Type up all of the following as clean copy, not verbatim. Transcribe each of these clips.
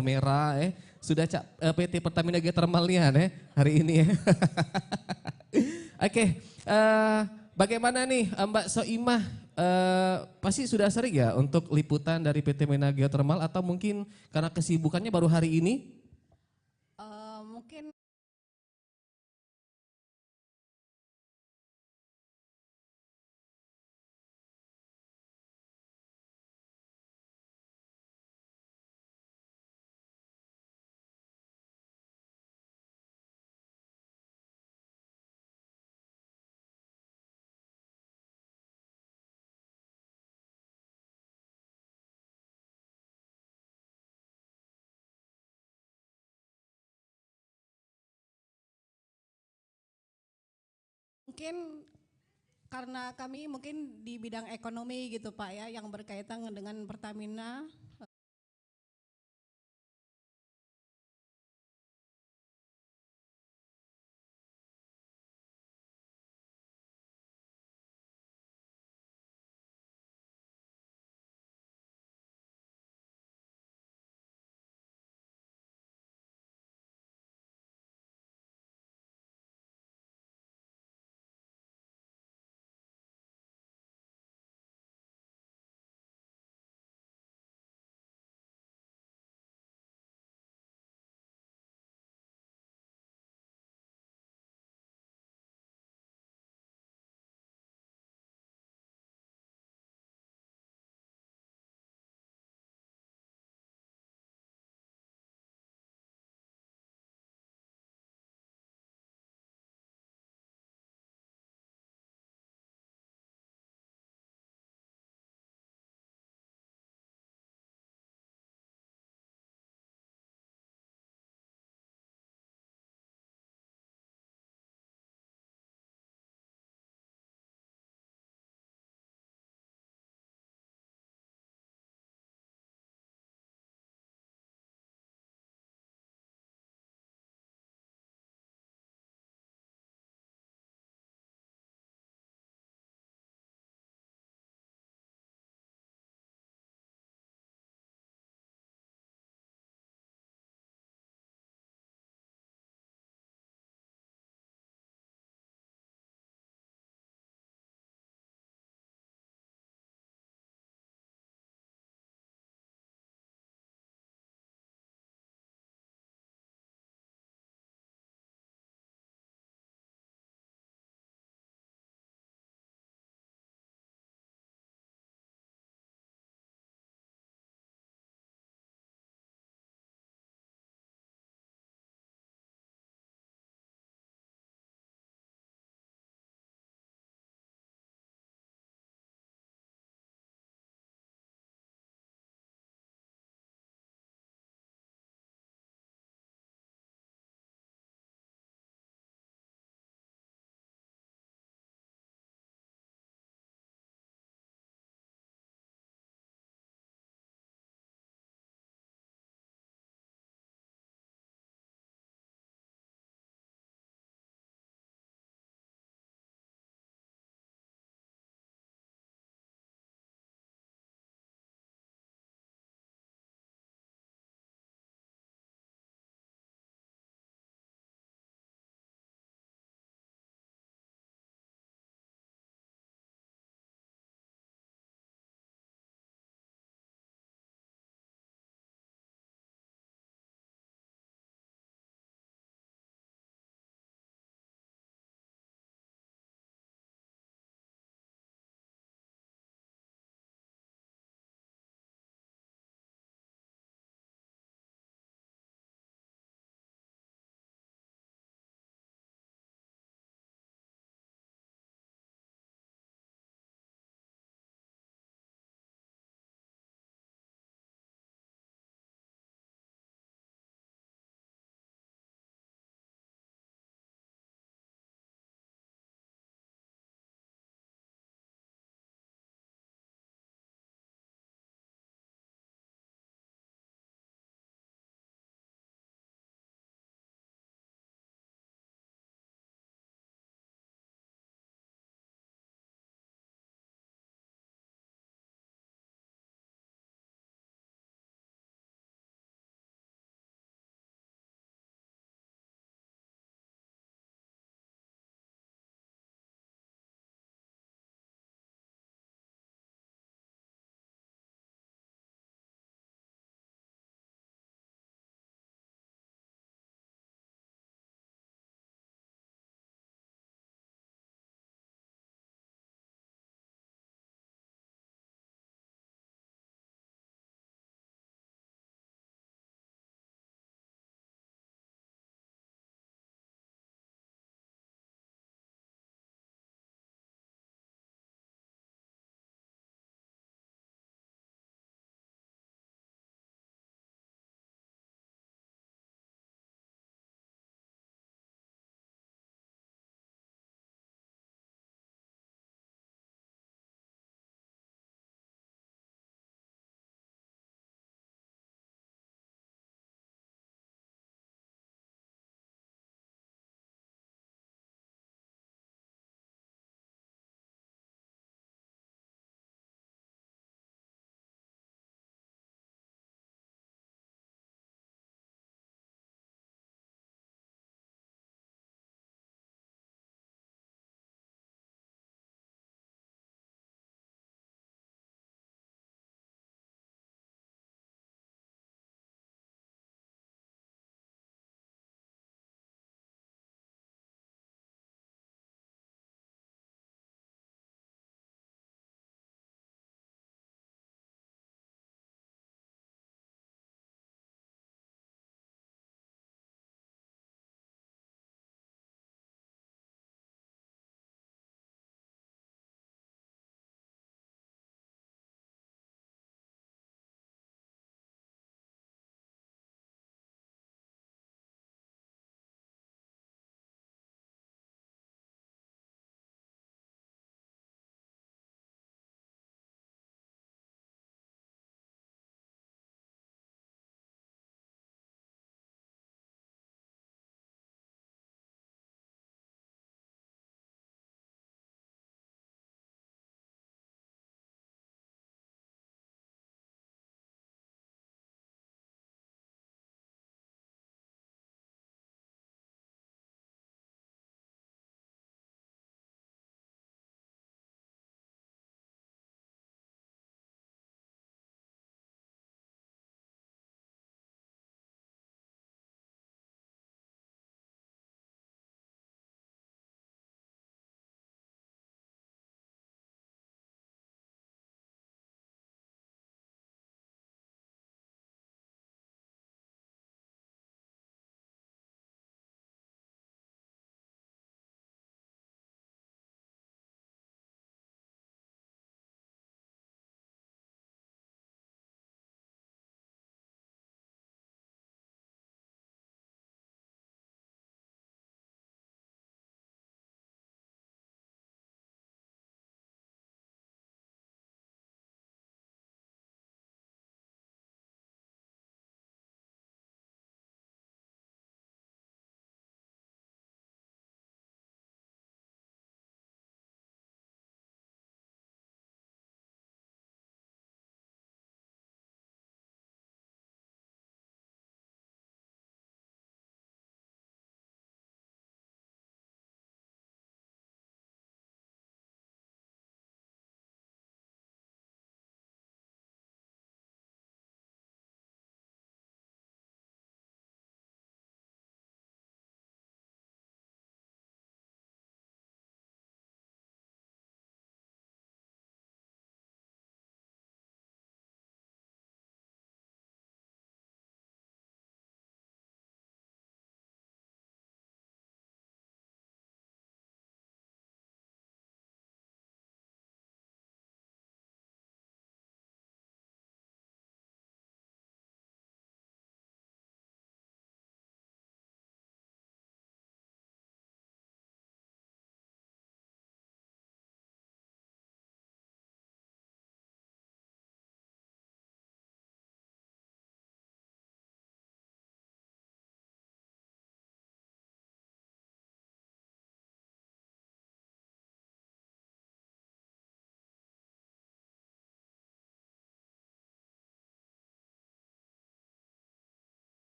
Merah sudah PT Pertamina Geothermal nih hari ini ya. Oke, bagaimana nih Mbak Soimah, pasti sudah sering ya untuk liputan dari PT Mena Geothermal atau mungkin karena kesibukannya baru hari ini? Mungkin mungkin karena kami mungkin di bidang ekonomi gitu Pak ya, yang berkaitan dengan Pertamina.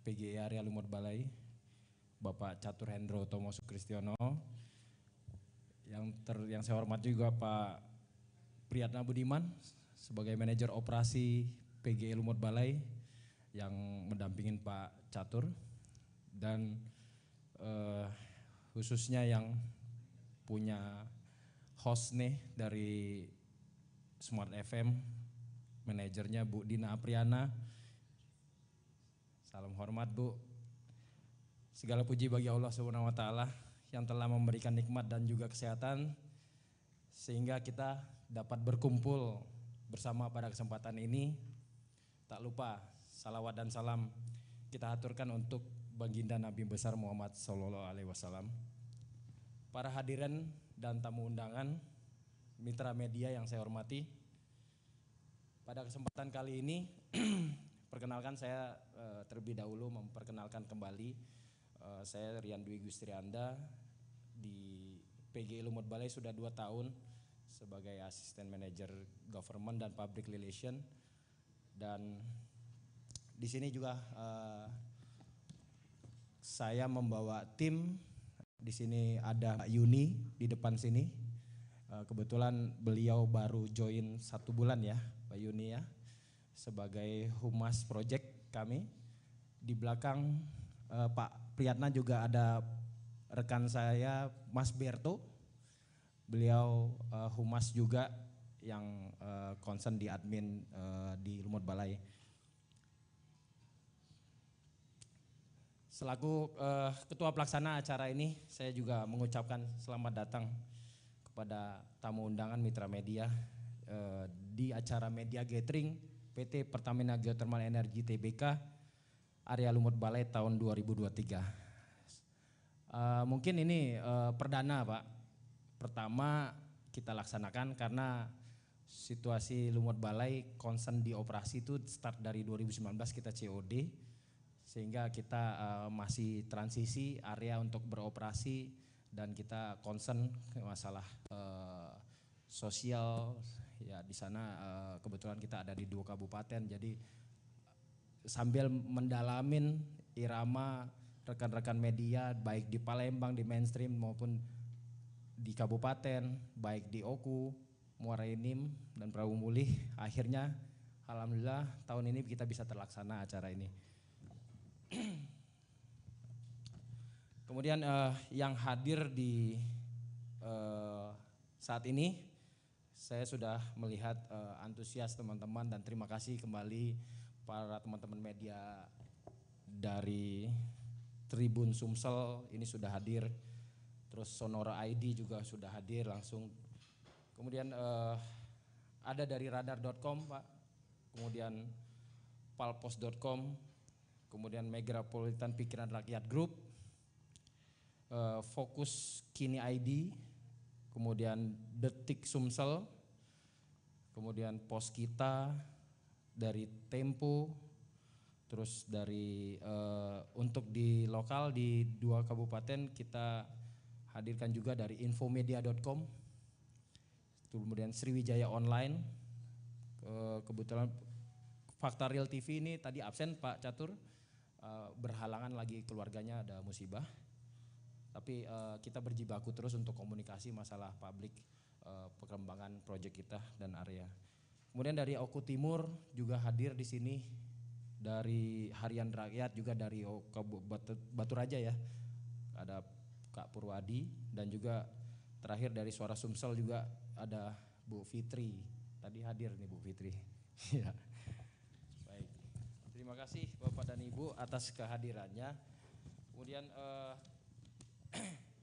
PGI Area Lumut Balai, Bapak Catur Hendro Tomo Sukristiono, yang saya hormati juga Pak Priyatna Budiman sebagai manajer operasi PGI Lumut Balai yang mendampingin Pak Catur, dan khususnya yang punya host nih dari Smart FM, manajernya Bu Dina Apriana. Salam hormat Bu. Segala puji bagi Allah Subhanahu wa taala yang telah memberikan nikmat dan juga kesehatan sehingga kita dapat berkumpul bersama pada kesempatan ini. Tak lupa salawat dan salam kita aturkan untuk baginda Nabi besar Muhammad sallallahu alaihi wasallam. Para hadirin dan tamu undangan, mitra media yang saya hormati, pada kesempatan kali ini perkenalkan saya terlebih dahulu memperkenalkan kembali, saya Rian Dwi Gustrianda di PGI Lumut Balai sudah 2 tahun sebagai asisten manajer government dan public relation, dan di sini juga saya membawa tim. Di sini ada Mbak Yuni di depan sini. Kebetulan beliau baru join 1 bulan ya, Mbak Yuni ya, sebagai humas project kami. Di belakang Pak Priyatna juga ada rekan saya Mas Berto. Beliau humas juga yang concern di admin di Lumut Balai. Selaku ketua pelaksana acara ini, saya juga mengucapkan selamat datang kepada tamu undangan mitra media di acara media gathering PT Pertamina Geothermal Energy Tbk Area Lumut Balai tahun 2023. Mungkin ini perdana Pak, pertama kita laksanakan karena situasi Lumut Balai concern di operasi itu start dari 2019 kita COD, sehingga kita masih transisi area untuk beroperasi dan kita concern ke masalah sosial ya. Di sana kebetulan kita ada di 2 kabupaten, jadi sambil mendalamin irama rekan-rekan media baik di Palembang, di mainstream maupun di kabupaten, baik di Oku, Muara Enim dan Prabu Mulih, akhirnya alhamdulillah tahun ini kita bisa terlaksana acara ini. Kemudian yang hadir di saat ini, saya sudah melihat antusias teman-teman dan terima kasih kembali para teman-teman media dari Tribun Sumsel ini sudah hadir, terus Sonora ID juga sudah hadir langsung. Kemudian ada dari radar.com Pak, kemudian palpos.com, kemudian Megapolitan Pikiran Rakyat Group, Fokus Kini ID, kemudian Detik Sumsel, kemudian Pos Kita, dari Tempo, terus dari untuk di lokal di 2 kabupaten kita hadirkan juga dari infomedia.com, kemudian Sriwijaya Online, kebetulan Fakta Real TV ini tadi absen Pak Catur, berhalangan lagi keluarganya ada musibah, tapi kita berjibaku terus untuk komunikasi masalah publik, perkembangan proyek kita dan area. Kemudian dari Oku Timur juga hadir di sini, dari Harian Rakyat juga dari Batu Raja ya, ada Kak Purwadi, dan juga terakhir dari Suara Sumsel juga ada Bu Fitri, tadi hadir nih Bu Fitri. Ya. Baik, terima kasih Bapak dan Ibu atas kehadirannya. Kemudian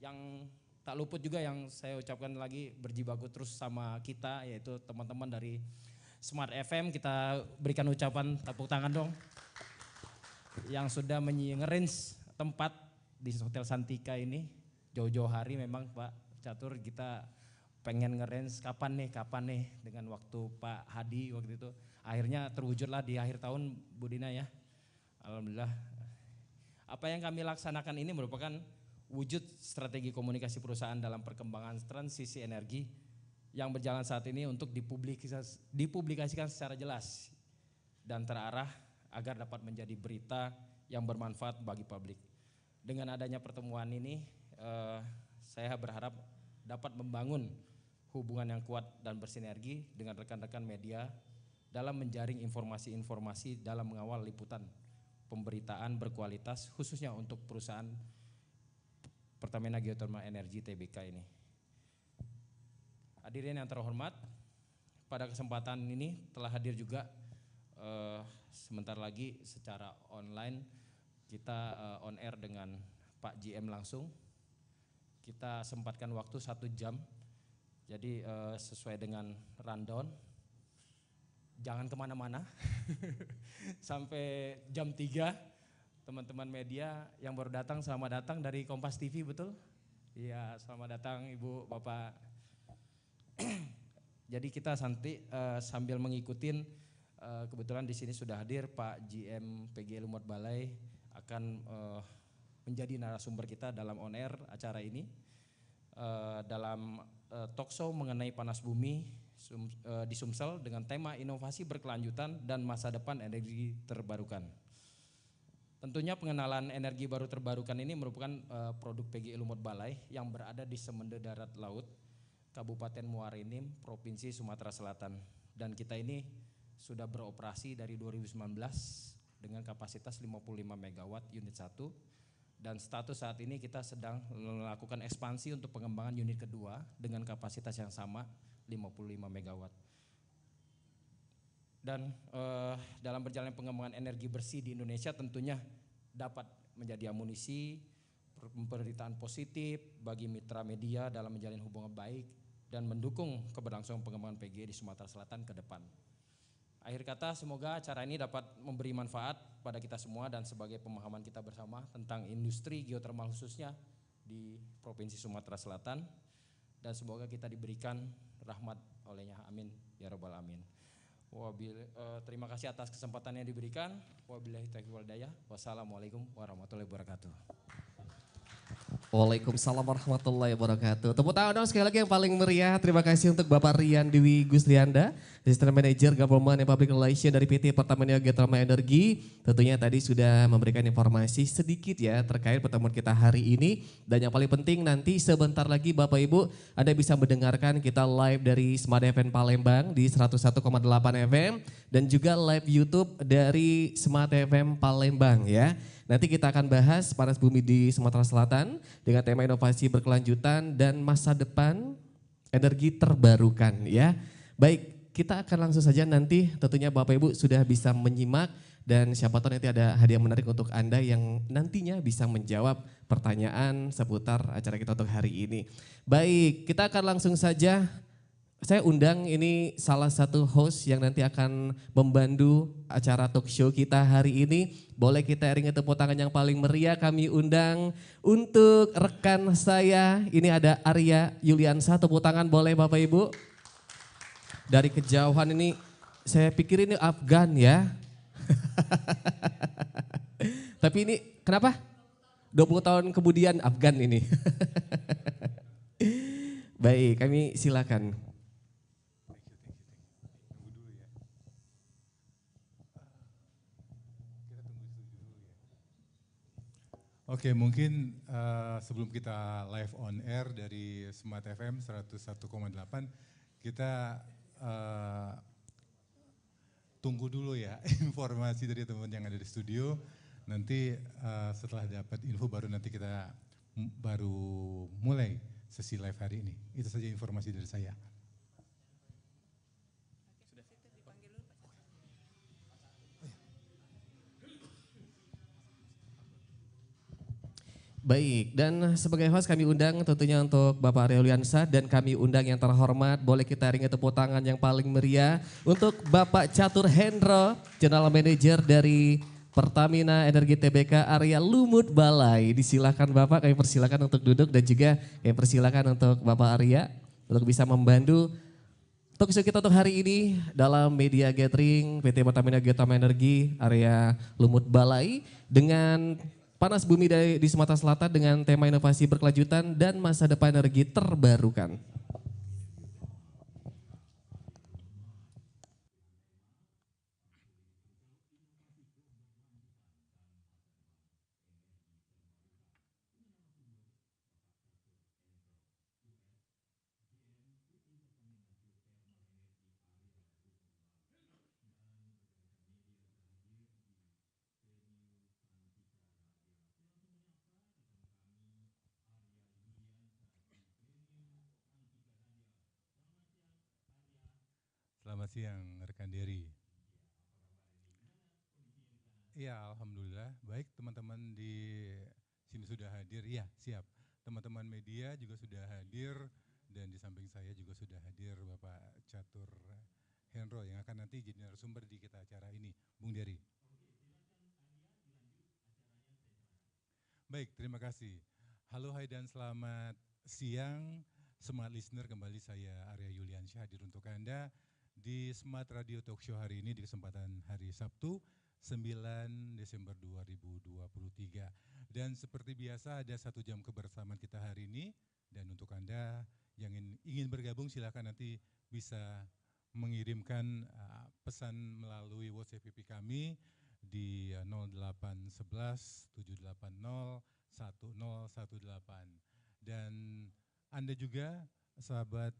yang tak luput juga yang saya ucapkan lagi berjibaku terus sama kita, yaitu teman-teman dari Smart FM, kita berikan ucapan tepuk tangan dong, yang sudah nge-range tempat di Hotel Santika ini jauh-jauh hari. Memang Pak Catur kita pengen nge-range kapan nih dengan waktu Pak Hadi waktu itu, akhirnya terwujudlah di akhir tahun Bu Dina ya, alhamdulillah. Apa yang kami laksanakan ini merupakan wujud strategi komunikasi perusahaan dalam perkembangan transisi energi yang berjalan saat ini untuk dipublikasikan secara jelas dan terarah agar dapat menjadi berita yang bermanfaat bagi publik. Dengan adanya pertemuan ini, saya berharap dapat membangun hubungan yang kuat dan bersinergi dengan rekan-rekan media dalam menjaring informasi-informasi dalam mengawal liputan pemberitaan berkualitas khususnya untuk perusahaan Pertamina Geothermal Energy Tbk ini. Hadirin yang terhormat, pada kesempatan ini telah hadir juga sebentar lagi secara online kita on air dengan Pak GM langsung. Kita sempatkan waktu 1 jam, jadi sesuai dengan rundown. Jangan kemana-mana, sampai jam 3, teman-teman media yang baru datang, selamat datang dari Kompas TV, betul? Iya, selamat datang Ibu, Bapak. Jadi kita sambil mengikutin, kebetulan di sini sudah hadir Pak GM PGE Lumut Balai akan menjadi narasumber kita dalam on air acara ini, dalam talkshow mengenai panas bumi di Sumsel dengan tema inovasi berkelanjutan dan masa depan energi terbarukan. Tentunya pengenalan energi baru terbarukan ini merupakan produk PGE Lumut Balai yang berada di Semende Darat Laut, Kabupaten Muara Enim, Provinsi Sumatera Selatan. Dan kita ini sudah beroperasi dari 2019 dengan kapasitas 55 MW unit 1. Dan status saat ini kita sedang melakukan ekspansi untuk pengembangan unit kedua dengan kapasitas yang sama 55 MW. Dan dalam berjalan pengembangan energi bersih di Indonesia tentunya dapat menjadi amunisi pemberitaan positif bagi mitra media dalam menjalin hubungan baik dan mendukung keberlangsungan pengembangan PGE di Sumatera Selatan ke depan. Akhir kata, semoga acara ini dapat memberi manfaat pada kita semua dan sebagai pemahaman kita bersama tentang industri geotermal khususnya di Provinsi Sumatera Selatan, dan semoga kita diberikan rahmat olehnya, amin ya rabbal amin. Terima kasih atas kesempatan yang diberikan. Wabillahi taufiq wal hidayah. Wassalamualaikum warahmatullahi wabarakatuh. Waalaikumsalam warahmatullahi wabarakatuh. Tepuk tangan dong sekali lagi yang paling meriah. Terima kasih untuk Bapak Rian Dewi Gustrianda, Assistant Manager Government and Public Relations dari PT Pertamina Geothermal Energy. Tentunya tadi sudah memberikan informasi sedikit ya terkait pertemuan kita hari ini. Dan yang paling penting nanti sebentar lagi Bapak Ibu Anda bisa mendengarkan kita live dari Smart FM Palembang di 101,8 FM dan juga live YouTube dari Smart FM Palembang ya. Nanti kita akan bahas panas bumi di Sumatera Selatan dengan tema inovasi berkelanjutan dan masa depan energi terbarukan ya. Baik, kita akan langsung saja nanti tentunya Bapak Ibu sudah bisa menyimak dan siapa tahu nanti ada hadiah menarik untuk Anda yang nantinya bisa menjawab pertanyaan seputar acara kita untuk hari ini. Baik, kita akan langsung saja. Saya undang ini salah satu host yang nanti akan membantu acara talk show kita hari ini. Boleh kita iringi tepuk tangan yang paling meriah, kami undang untuk rekan saya. Ini ada Arya Yuliansa, tepuk tangan boleh Bapak Ibu. Dari kejauhan ini saya pikir ini Afgan ya. Tapi ini kenapa? 20 tahun kemudian Afgan ini. Baik, kami silakan. Oke, mungkin sebelum kita live on air dari Smart FM 101,8, kita tunggu dulu ya informasi dari teman-teman yang ada di studio. Nanti setelah dapat info baru nanti kita baru mulai sesi live hari ini. Itu saja informasi dari saya. Baik, dan sebagai host kami undang tentunya untuk Bapak Arya Yuliansa dan kami undang yang terhormat, boleh kita iringi tepuk tangan yang paling meriah untuk Bapak Catur Hendro, General Manager dari Pertamina Energi Tbk Area Lumut Balai. Disilakan Bapak, kami persilakan untuk duduk dan juga kami persilakan untuk Bapak Arya untuk bisa membantu talk show kita untuk hari ini dalam media gathering PT Pertamina Geothermal Energy Area Lumut Balai dengan panas bumi di Sumatera Selatan dengan tema inovasi berkelanjutan dan masa depan energi terbarukan. Selamat siang rekan Dery. Iya, alhamdulillah. Baik, teman-teman di sini sudah hadir. Ya, siap. Teman-teman media juga sudah hadir dan di samping saya juga sudah hadir Bapak Catur Hendro yang akan nanti jadi narasumber di kita acara ini, Bung Dery. Baik, terima kasih. Halo, hai dan selamat siang. Smart Listener, kembali saya Arya Yuliansyah hadir untuk Anda di Smart Radio Talk Show hari ini di kesempatan hari Sabtu 9 Desember 2023. Dan seperti biasa ada 1 jam kebersamaan kita hari ini, dan untuk Anda yang ingin bergabung silakan nanti bisa mengirimkan pesan melalui WhatsApp VP kami di 0811 780 1018. Dan Anda juga sahabat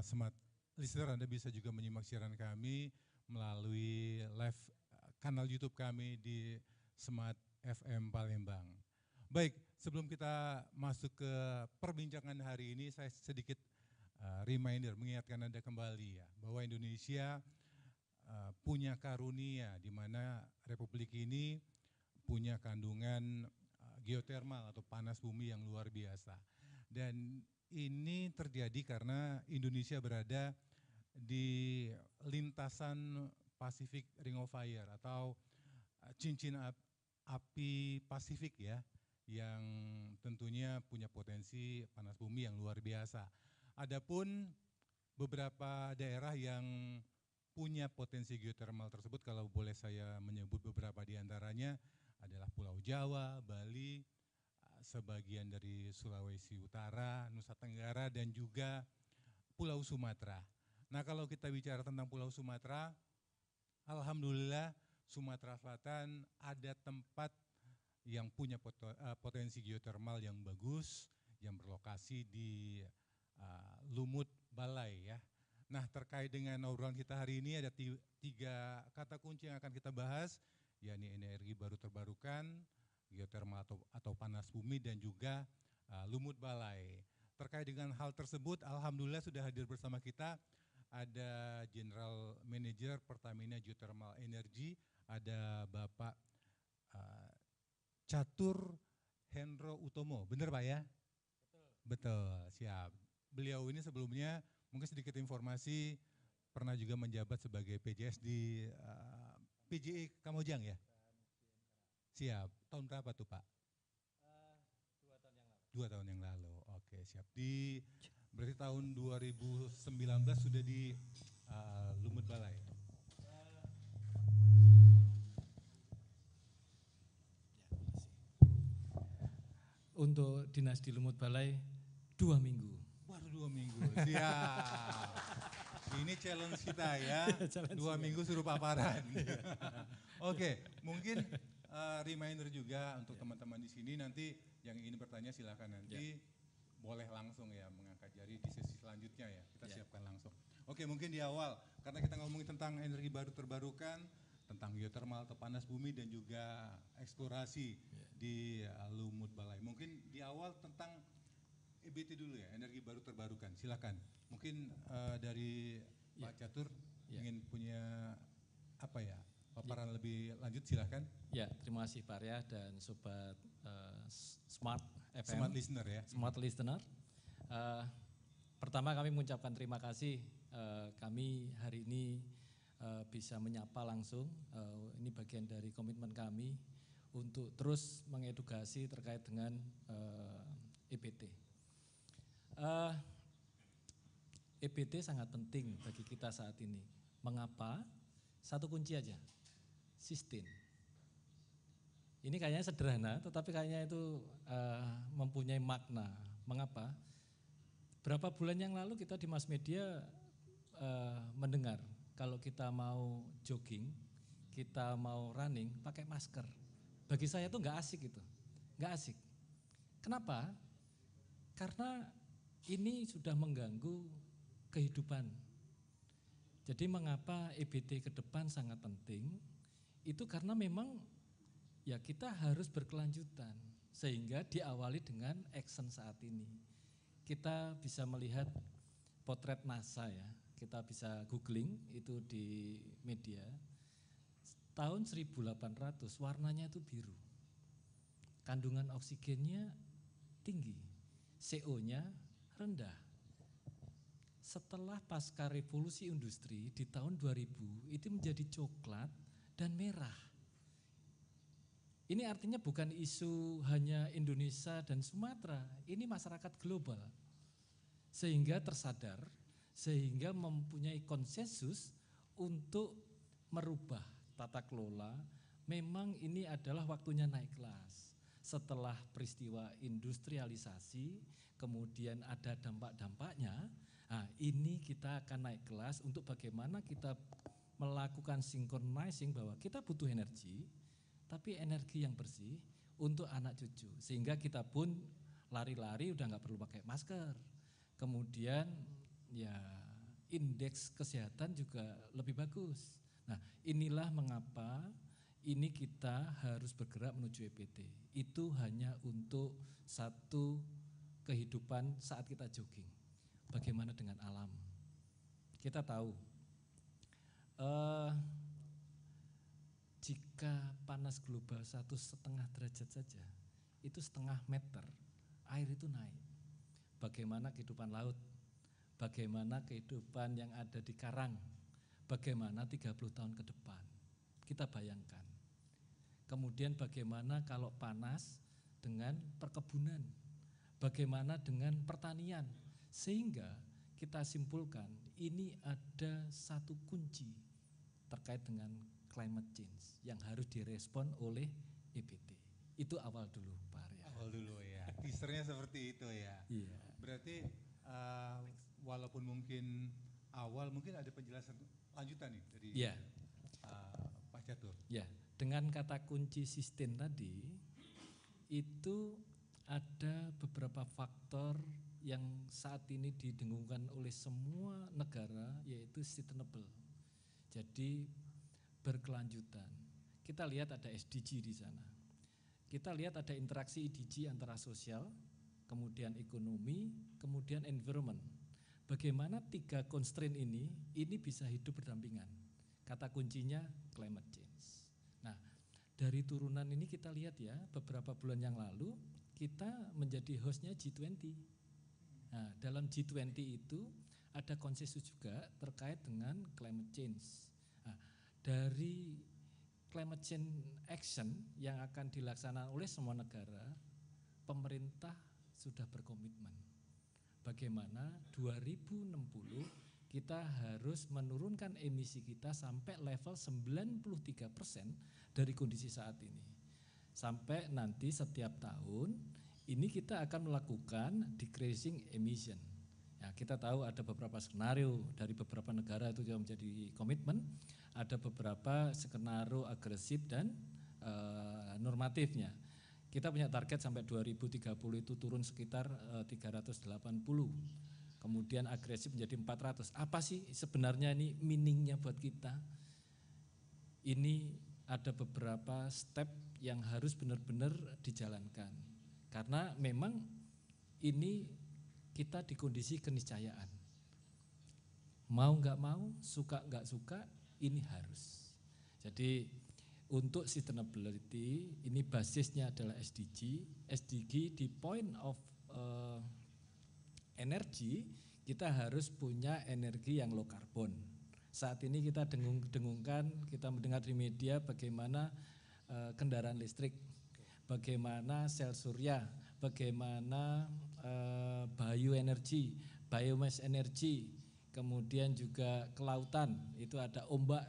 Smart Listener, Anda bisa juga menyimak siaran kami melalui live kanal YouTube kami di Smart FM Palembang. Baik, sebelum kita masuk ke perbincangan hari ini, saya sedikit reminder, mengingatkan Anda kembali ya, bahwa Indonesia punya karunia di mana Republik ini punya kandungan geotermal atau panas bumi yang luar biasa. Dan ini terjadi karena Indonesia berada di lintasan Pacific Ring of Fire atau cincin api Pasifik ya, yang tentunya punya potensi panas bumi yang luar biasa. Adapun beberapa daerah yang punya potensi geotermal tersebut, kalau boleh saya menyebut beberapa di antaranya adalah Pulau Jawa, Bali, sebagian dari Sulawesi Utara, Nusa Tenggara, dan juga Pulau Sumatera. Nah, kalau kita bicara tentang Pulau Sumatera, alhamdulillah Sumatera Selatan ada tempat yang punya potensi geotermal yang bagus, yang berlokasi di Lumut Balai ya. Nah, terkait dengan obrolan kita hari ini ada 3 kata kunci yang akan kita bahas, yakni energi baru terbarukan, geotermal atau panas bumi, dan juga Lumut Balai. Terkait dengan hal tersebut, alhamdulillah sudah hadir bersama kita ada General Manager Pertamina Geothermal Energy, ada Bapak Catur Hendro Utomo. Benar Pak ya? Betul. Betul, siap. Beliau ini sebelumnya mungkin sedikit informasi pernah juga menjabat sebagai PJS di PJE Kamojang ya? Siap. Tahun berapa tuh Pak? 2 tahun yang lalu. 2 tahun yang lalu. Oke, siap. Berarti tahun 2019 sudah di Lumut Balai. Untuk dinas di Lumut Balai 2 minggu. Baru 2 minggu, siap. Ini challenge kita ya, 2 minggu suruh paparan. Oke, mungkin reminder juga untuk teman-teman di sini, nanti yang ingin bertanya silakan nanti boleh langsung ya mengangkat jari di sesi selanjutnya ya, kita siapkan langsung. Oke, mungkin di awal, karena kita ngomongin tentang energi baru terbarukan, tentang geotermal atau panas bumi dan juga eksplorasi di Lumut Balai. Mungkin di awal tentang EBT dulu ya, energi baru terbarukan. Silakan. Mungkin dari Pak Catur ingin punya apa ya, paparan lebih lanjut, silakan. Ya, terima kasih Pak Arya dan sobat Smart FM. Smart Listener ya. Smart Listener. Pertama kami mengucapkan terima kasih, kami hari ini bisa menyapa langsung. Ini bagian dari komitmen kami untuk terus mengedukasi terkait dengan EBT. EBT sangat penting bagi kita saat ini. Mengapa? Satu kunci aja, sustain. Ini kayaknya sederhana, tetapi kayaknya itu mempunyai makna. Mengapa? Berapa bulan yang lalu kita di mass media mendengar kalau kita mau jogging, kita mau running pakai masker. Bagi saya itu nggak asik itu, nggak asik. Kenapa? Karena ini sudah mengganggu kehidupan. Jadi mengapa EBT ke depan sangat penting? Itu karena memang ya kita harus berkelanjutan sehingga diawali dengan action saat ini. Kita bisa melihat potret NASA ya. kita bisa googling itu di media. Tahun 1800 warnanya itu biru. Kandungan oksigennya tinggi, CO-nya rendah. Setelah pasca revolusi industri di tahun 2000 itu menjadi coklat dan merah. Ini artinya bukan isu hanya Indonesia dan Sumatera, ini masyarakat global. Sehingga tersadar, sehingga mempunyai konsensus untuk merubah tata kelola. Memang ini adalah waktunya naik kelas. Setelah peristiwa industrialisasi, kemudian ada dampak-dampaknya, nah ini kita akan naik kelas untuk bagaimana kita melakukan synchronizing bahwa kita butuh energi, tapi energi yang bersih untuk anak cucu. Sehingga kita pun lari-lari udah nggak perlu pakai masker. Kemudian ya indeks kesehatan juga lebih bagus. Nah inilah mengapa ini kita harus bergerak menuju EPT. Itu hanya untuk satu kehidupan saat kita jogging. Bagaimana dengan alam? Kita tahu jika panas global 1,5 derajat saja, itu 0,5 meter, air itu naik. Bagaimana kehidupan laut? Bagaimana kehidupan yang ada di karang? Bagaimana 30 tahun ke depan? Kita bayangkan. Kemudian bagaimana kalau panas dengan perkebunan? Bagaimana dengan pertanian? Sehingga kita simpulkan ini ada satu kunci terkait dengan climate change yang harus direspon oleh EPT. Itu awal dulu Pak Arya. Awal dulu ya, teasernya seperti itu ya. Iya. Berarti walaupun mungkin awal, mungkin ada penjelasan lanjutan nih dari Iya. Pak Catur. Ya, dengan kata kunci sustain tadi, itu ada beberapa faktor yang saat ini didengungkan oleh semua negara, yaitu sustainable. Jadi berkelanjutan. Kita lihat ada SDG di sana. Kita lihat ada interaksi SDG antara sosial, kemudian ekonomi, kemudian environment. Bagaimana 3 constraint ini bisa hidup berdampingan. Kata kuncinya climate change. Nah, dari turunan ini kita lihat ya, beberapa bulan yang lalu kita menjadi hostnya G20. Nah, dalam G20 itu ada konsensus juga terkait dengan climate change. Nah, dari climate change action yang akan dilaksanakan oleh semua negara, pemerintah sudah berkomitmen. Bagaimana 2060 kita harus menurunkan emisi kita sampai level 93% dari kondisi saat ini. Sampai nanti setiap tahun ini kita akan melakukan decreasing emission. Ya, kita tahu ada beberapa skenario dari beberapa negara itu juga menjadi komitmen, ada beberapa skenario agresif dan normatifnya. Kita punya target sampai 2030 itu turun sekitar 380. Kemudian agresif menjadi 400. Apa sih sebenarnya ini meaningnya buat kita? Ini ada beberapa step yang harus benar-benar dijalankan. Karena memang ini kita di kondisi keniscayaan. Mau nggak mau, suka nggak suka, ini harus. Jadi untuk sustainability ini basisnya adalah SDG. SDG di point of energi kita harus punya energi yang low carbon. Saat ini kita dengungkan, kita mendengar di media bagaimana kendaraan listrik, bagaimana sel surya, bagaimana bioenergi, biomass energy, kemudian juga kelautan, itu ada ombak.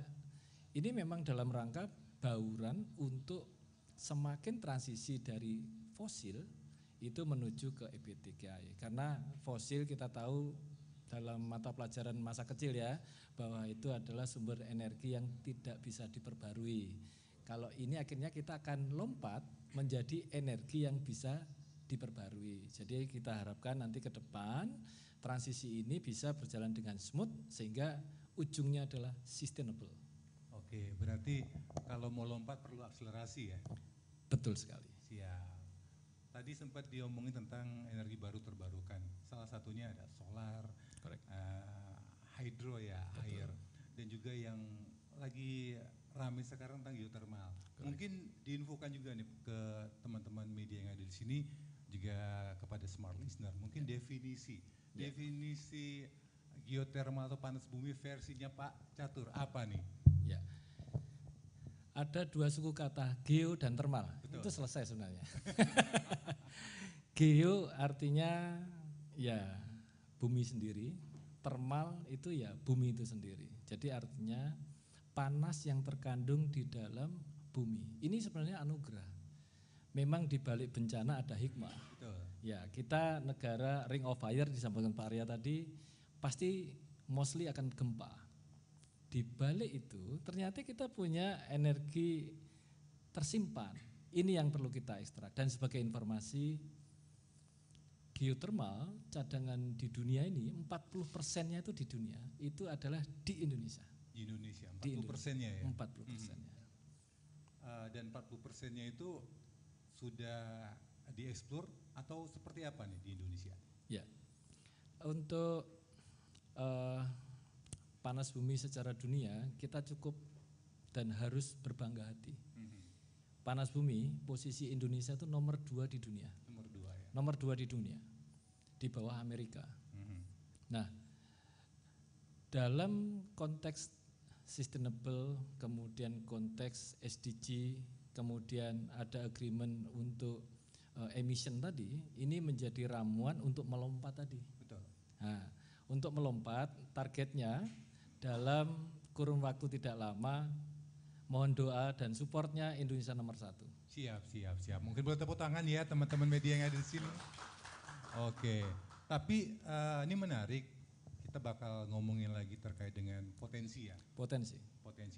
Ini memang dalam rangka bauran untuk semakin transisi dari fosil itu menuju ke EPTKI. Karena fosil kita tahu dalam mata pelajaran masa kecil ya, bahwa itu adalah sumber energi yang tidak bisa diperbarui. Kalau ini akhirnya kita akan lompat menjadi energi yang bisa diperbarui. Jadi kita harapkan nanti ke depan transisi ini bisa berjalan dengan smooth sehingga ujungnya adalah sustainable. Oke, berarti kalau mau lompat perlu akselerasi ya? Betul sekali. Siap. Tadi sempat diomongin tentang energi baru terbarukan. Salah satunya ada solar, hydro ya, air. Dan juga yang lagi ramai sekarang tentang geothermal. Mungkin diinfokan juga nih ke teman-teman media yang ada di sini, juga kepada smart listener. Mungkin definisi geothermal atau panas bumi versinya Pak Catur apa nih? Ya. Ada dua suku kata, geo dan thermal. Betul. Itu selesai sebenarnya. Geo artinya ya bumi sendiri, thermal itu ya bumi itu sendiri. Jadi artinya panas yang terkandung di dalam bumi. Ini sebenarnya anugerah. Memang di balik bencana ada hikmah. Betul. Ya, kita negara Ring of Fire disampaikan Pak Arya tadi pasti mostly akan gempa. Di balik itu ternyata kita punya energi tersimpan. Ini yang perlu kita ekstrak. Dan sebagai informasi, geothermal cadangan di dunia ini 40%-nya itu di dunia, itu adalah di Indonesia. Di Indonesia, 40%-nya Di Indonesia, ya? 40%-nya. Dan 40%-nya itu sudah dieksplor atau seperti apa nih di Indonesia? Ya, untuk panas bumi secara dunia kita cukup dan harus berbangga hati. Panas bumi posisi Indonesia itu nomor 2 di dunia. Nomor 2 ya. Nomor 2 di dunia, di bawah Amerika. Nah, dalam konteks sustainable, kemudian konteks SDG, kemudian ada agreement untuk emission tadi, ini menjadi ramuan untuk melompat tadi. Betul. Nah, untuk melompat targetnya dalam kurun waktu tidak lama, mohon doa dan supportnya Indonesia nomor 1. Siap. Mungkin boleh tepuk tangan ya teman-teman media yang ada di sini. Oke, tapi ini menarik. Kita bakal ngomongin lagi terkait dengan potensi ya. Potensi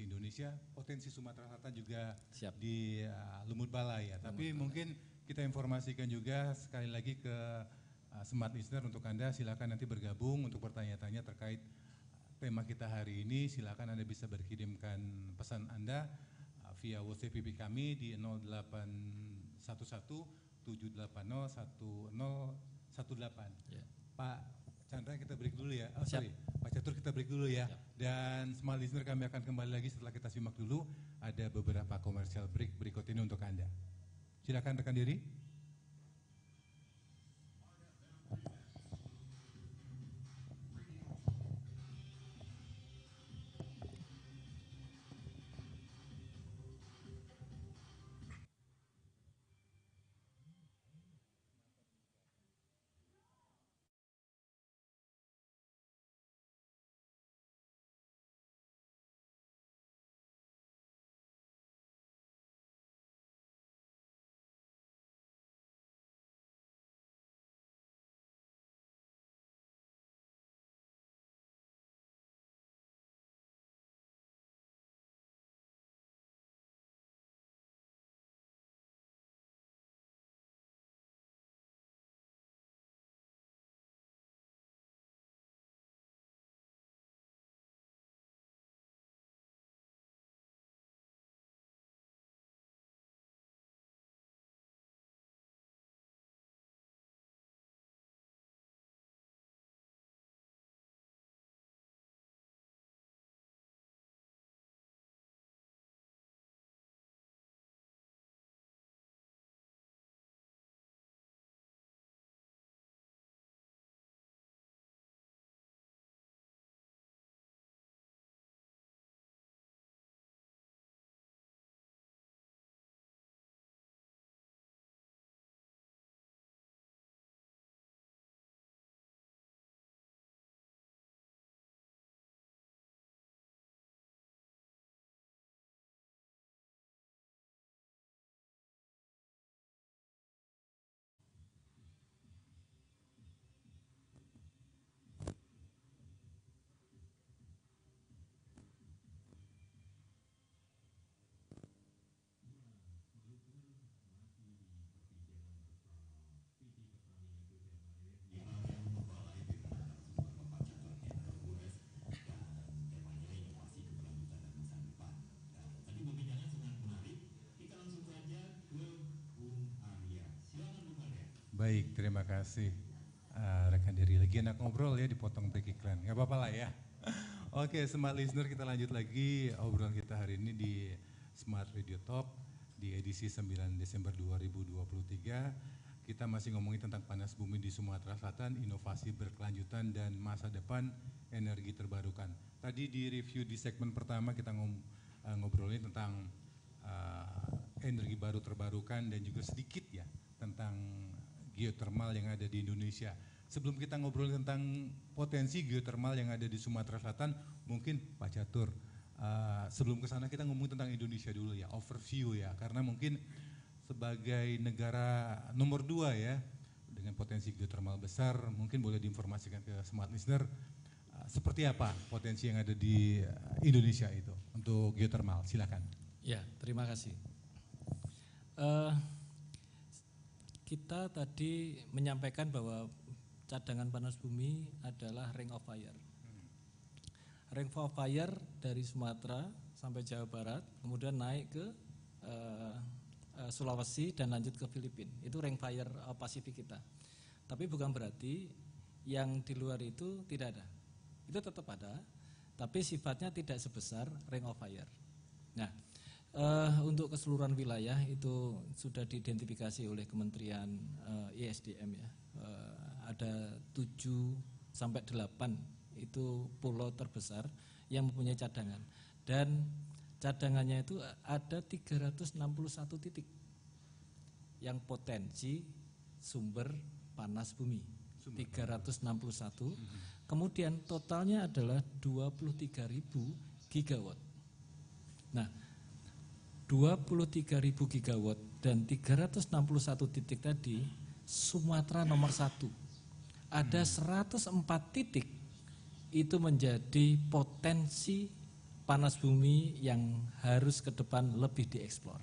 Indonesia, potensi Sumatera Selatan juga. Siap. Di Lumut Balai ya. Tapi mungkin kita informasikan juga sekali lagi ke smart listener untuk Anda, silakan nanti bergabung untuk bertanya-tanya terkait tema kita hari ini. Silakan Anda bisa berkirimkan pesan Anda via WhatsApp PP kami di 0811 780 1018. Ya. Pak Chandra kita break dulu ya. Oh, Siap. sorry, Pak Catur kita break dulu ya. Dan smart listener kami akan kembali lagi setelah kita simak dulu ada beberapa commercial break berikut ini untuk Anda. Silakan rekan diri. Baik, terima kasih rekan diri. Lagi enak ngobrol ya, dipotong break iklan. Gak apa-apa lah ya. Oke, Smart Listener, kita lanjut lagi obrolan kita hari ini di Smart Radio Talk di edisi 9 Desember 2023. Kita masih ngomongin tentang panas bumi di Sumatera Selatan, inovasi berkelanjutan dan masa depan energi terbarukan. Tadi di review di segmen pertama kita ngobrolin tentang energi baru terbarukan dan juga sedikit ya tentang geothermal yang ada di Indonesia. Sebelum kita ngobrol tentang potensi geothermal yang ada di Sumatera Selatan, mungkin Pak Catur, sebelum ke sana kita ngomong tentang Indonesia dulu ya, overview ya, karena mungkin sebagai negara nomor 2 ya, dengan potensi geothermal besar, mungkin boleh diinformasikan ke Smart Listener, seperti apa potensi yang ada di Indonesia itu untuk geothermal, silakan. Ya, terima kasih. Kita tadi menyampaikan bahwa cadangan panas bumi adalah ring of fire. Ring of fire dari Sumatera sampai Jawa Barat, kemudian naik ke Sulawesi dan lanjut ke Filipina. Itu ring fire Pasifik kita. Tapi bukan berarti yang di luar itu tidak ada. Itu tetap ada, tapi sifatnya tidak sebesar ring of fire. Nah, untuk keseluruhan wilayah itu sudah diidentifikasi oleh Kementerian ISDM ya. Ada 7 sampai 8 itu pulau terbesar yang mempunyai cadangan. Dan cadangannya itu ada 361 titik yang potensi sumber panas bumi. 361. Kemudian totalnya adalah 23.000 gigawatt. Nah, 23.000 gigawatt dan 361 titik tadi Sumatera nomor 1. Ada 104 titik itu menjadi potensi panas bumi yang harus ke depan lebih dieksplor.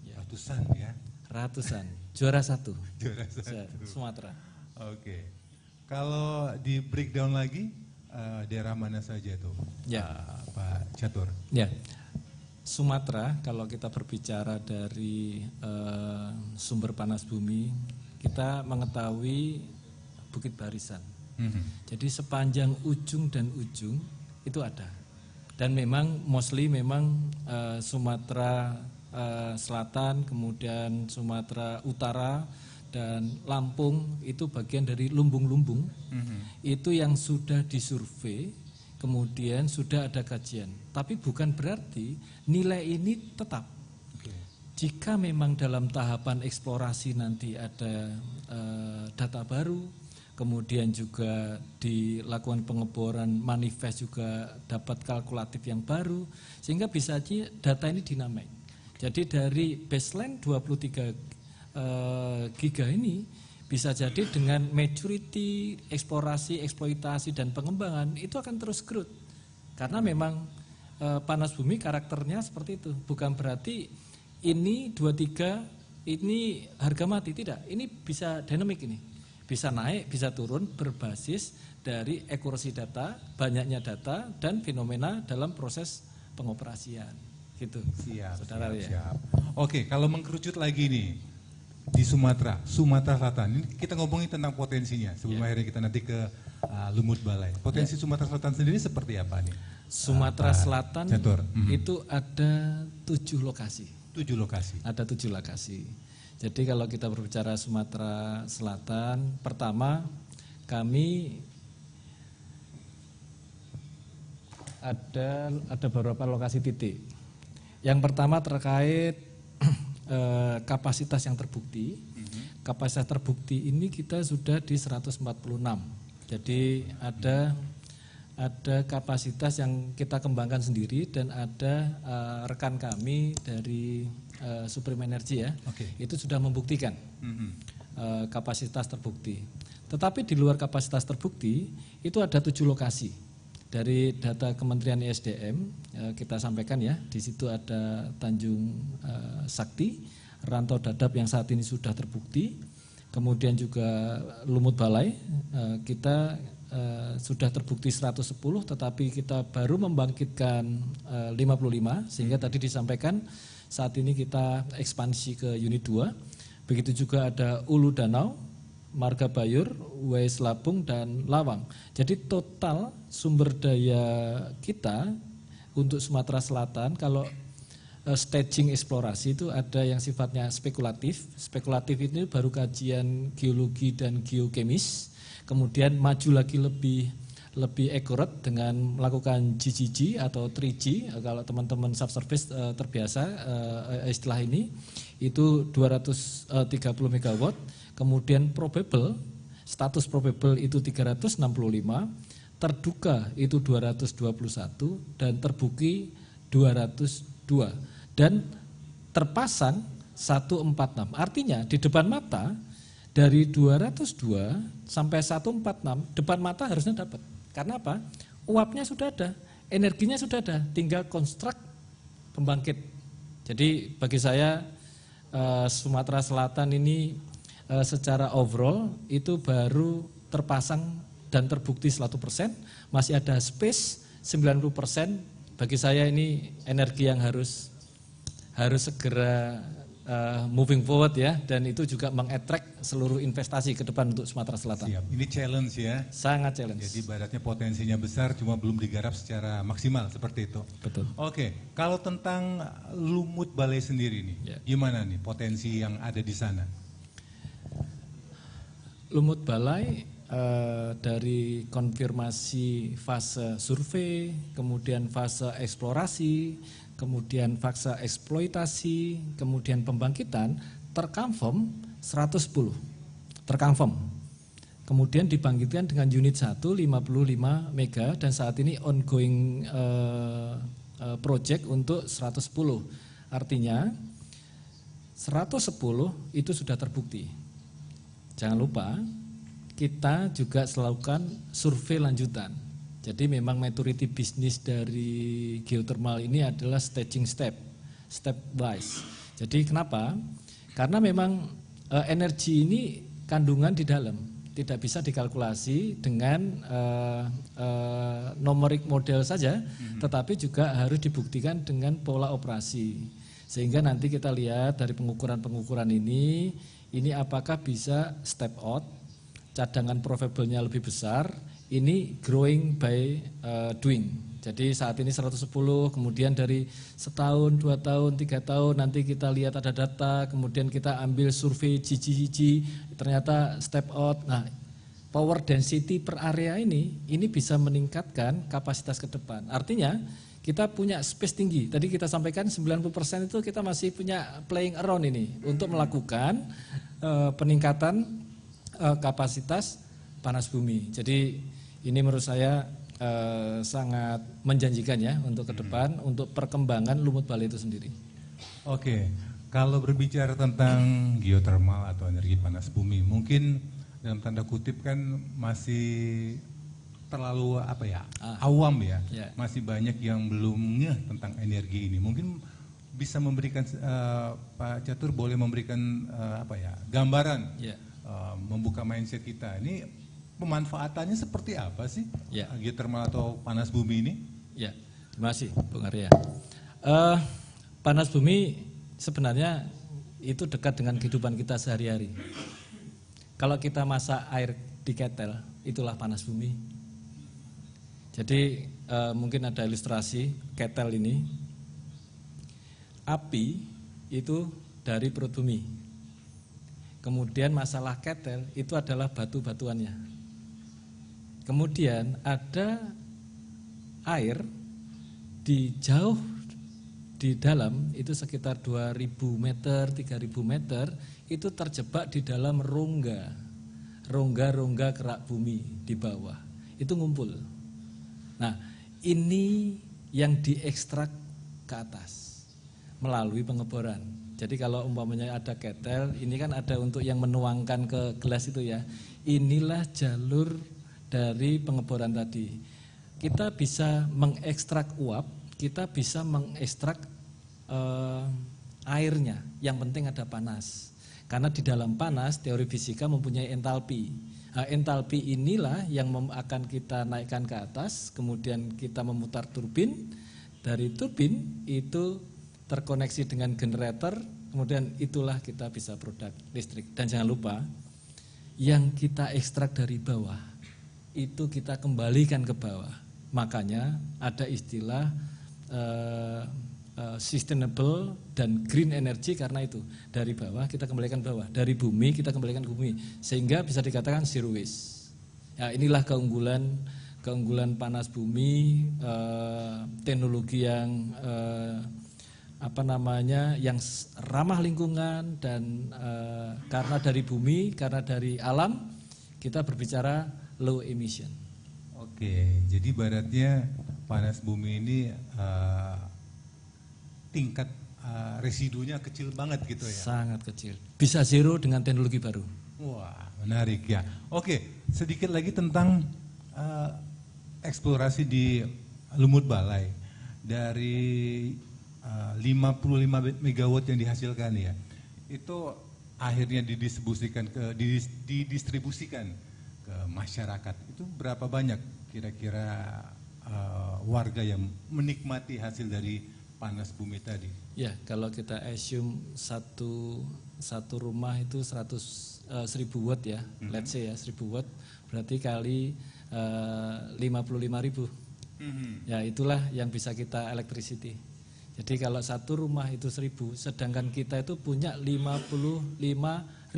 Ya. Ratusan ya? Ratusan, juara 1. Juara 1. Sumatera. Oke, kalau di breakdown lagi daerah mana saja tuh Ya. Pak Catur? Ya, Sumatera kalau kita berbicara dari sumber panas bumi, kita mengetahui Bukit Barisan. Jadi sepanjang ujung dan ujung itu ada. Dan memang mostly memang Sumatera Selatan, kemudian Sumatera Utara dan Lampung itu bagian dari lumbung-lumbung. Itu yang sudah disurvei, kemudian sudah ada kajian. Tapi bukan berarti nilai ini tetap. Jika memang dalam tahapan eksplorasi nanti ada data baru, kemudian juga dilakukan pengeboran manifest juga dapat kalkulatif yang baru, sehingga bisa aja data ini dinamik. Jadi dari baseline 23 giga ini bisa jadi dengan maturity, eksplorasi, eksploitasi dan pengembangan itu akan terus growth. Karena memang panas bumi karakternya seperti itu. Bukan berarti ini 23 ini harga mati, tidak. Ini bisa dinamik ini. Bisa naik, bisa turun berbasis dari akurasi data, banyaknya data dan fenomena dalam proses pengoperasian. Gitu. Siap, Saudara siap, ya. siap. Oke, kalau mengkerucut lagi nih di Sumatera Selatan. Ini kita ngomongin tentang potensinya sebelum akhirnya kita nanti ke Lumut Balai. Potensi Sumatera Selatan sendiri seperti apa nih? Sumatera Selatan Catur. itu ada 7 lokasi. 7 lokasi. Ada 7 lokasi. Jadi kalau kita berbicara Sumatera Selatan, pertama kami ada beberapa lokasi titik. Yang pertama terkait kapasitas yang terbukti. Kapasitas terbukti ini kita sudah di 146. Jadi ada kapasitas yang kita kembangkan sendiri dan ada rekan kami dari Supreme Energy ya, itu sudah membuktikan kapasitas terbukti. Tetapi di luar kapasitas terbukti itu ada 7 lokasi. Dari data Kementerian ISDM kita sampaikan ya, di situ ada Tanjung Sakti, Rantau Dadap yang saat ini sudah terbukti, kemudian juga Lumut Balai kita sudah terbukti 110, tetapi kita baru membangkitkan 55, sehingga tadi disampaikan saat ini kita ekspansi ke unit 2. Begitu juga ada Ulu Danau Margabayur, Wais Labung, dan Lawang. Jadi total sumber daya kita untuk Sumatera Selatan kalau staging eksplorasi itu ada yang sifatnya spekulatif. Spekulatif ini baru kajian geologi dan geokemis. Kemudian maju lagi lebih accurate dengan melakukan GGG atau 3G. Kalau teman-teman subsurface terbiasa istilah ini, itu 230 megawatt. Kemudian probable, status probable itu 365, terduga itu 221, dan terbukti 202. Dan terpasang 146. Artinya di depan mata dari 202 sampai 146 depan mata harusnya dapat. Karena apa? Uapnya sudah ada, energinya sudah ada, tinggal konstruk pembangkit. Jadi bagi saya Sumatera Selatan ini secara overall itu baru terpasang dan terbukti 100%, masih ada space 90%. Bagi saya ini energi yang harus segera moving forward ya, dan itu juga mengattract seluruh investasi ke depan untuk Sumatera Selatan. Siap. Ini challenge ya. Sangat challenge. Jadi ibaratnya potensinya besar cuma belum digarap secara maksimal seperti itu. Betul. Oke, kalau tentang Lumut Balai sendiri nih, Ya. gimana nih potensi yang ada di sana? Lumut Balai dari konfirmasi fase survei, kemudian fase eksplorasi, kemudian fase eksploitasi, kemudian pembangkitan terconfirm 110. Terconfirm. Kemudian dibangkitkan dengan unit 1 55 mega dan saat ini ongoing project untuk 110. Artinya 110 itu sudah terbukti. Jangan lupa kita juga melakukan survei lanjutan. Jadi memang maturity bisnis dari geothermal ini adalah staging stepwise. Jadi kenapa? Karena memang energi ini kandungan di dalam, tidak bisa dikalkulasi dengan numeric model saja, tetapi juga harus dibuktikan dengan pola operasi. Sehingga nanti kita lihat dari pengukuran-pengukuran ini apakah bisa step out, cadangan probable-nya lebih besar, ini growing by doing. Jadi saat ini 110, kemudian dari setahun, 2 tahun, 3 tahun, nanti kita lihat ada data, kemudian kita ambil survei GGG, ternyata step out. Nah, power density per area ini bisa meningkatkan kapasitas ke depan. Artinya kita punya space tinggi. Tadi kita sampaikan 90% itu kita masih punya playing around ini untuk melakukan peningkatan kapasitas panas bumi. Jadi ini menurut saya sangat menjanjikan ya untuk ke depan, untuk perkembangan Lumut Balai itu sendiri. Oke, kalau berbicara tentang geothermal atau energi panas bumi, mungkin dalam tanda kutip kan masih terlalu awam ya. Masih banyak yang belum ngeh tentang energi ini. Mungkin bisa memberikan Pak Catur boleh memberikan gambaran, membuka mindset kita. Ini pemanfaatannya seperti apa sih geothermal atau panas bumi ini? Ya, terima kasih Bung Arya. Panas bumi sebenarnya itu dekat dengan kehidupan kita sehari-hari. Kalau kita masak air di ketel, itulah panas bumi. Jadi mungkin ada ilustrasi ketel ini. Api itu dari perut bumi. Kemudian masalah ketel itu adalah batu-batuannya. Kemudian ada air di jauh di dalam itu sekitar 2000 meter, 3000 meter itu terjebak di dalam rongga kerak bumi di bawah. Itu ngumpul. Nah, ini yang diekstrak ke atas melalui pengeboran. Jadi kalau umpamanya ada ketel, ini kan ada untuk yang menuangkan ke gelas itu ya. Inilah jalur dari pengeboran tadi. Kita bisa mengekstrak uap, kita bisa mengekstrak airnya. Yang penting ada panas. Karena di dalam panas teori fisika mempunyai entalpi. Nah, entalpi inilah yang akan kita naikkan ke atas, kemudian kita memutar turbin. Dari turbin itu terkoneksi dengan generator, kemudian itulah kita bisa produk listrik. Dan jangan lupa, yang kita ekstrak dari bawah itu kita kembalikan ke bawah. Makanya ada istilah sustainable dan green energy, karena itu dari bawah kita kembalikan bawah, dari bumi kita kembalikan ke bumi, sehingga bisa dikatakan zero waste. Ya, inilah keunggulan panas bumi, teknologi yang yang ramah lingkungan, dan karena dari bumi, karena dari alam, kita berbicara low emission. Oke, jadi ibaratnya panas bumi ini tingkat residunya kecil banget gitu ya? Sangat kecil, bisa zero dengan teknologi baru. Wah, menarik ya. Oke, sedikit lagi tentang eksplorasi di Lumut Balai. Dari 55 megawatt yang dihasilkan ya, itu akhirnya didistribusikan ke masyarakat. Itu berapa banyak kira-kira warga yang menikmati hasil dari panas bumi tadi? Ya, kalau kita assume satu rumah itu 1000 watt ya, let's say ya 1000 watt, berarti kali 55.000. Ya, itulah yang bisa kita electricity. Jadi kalau satu rumah itu 1000, sedangkan kita itu punya 55.000.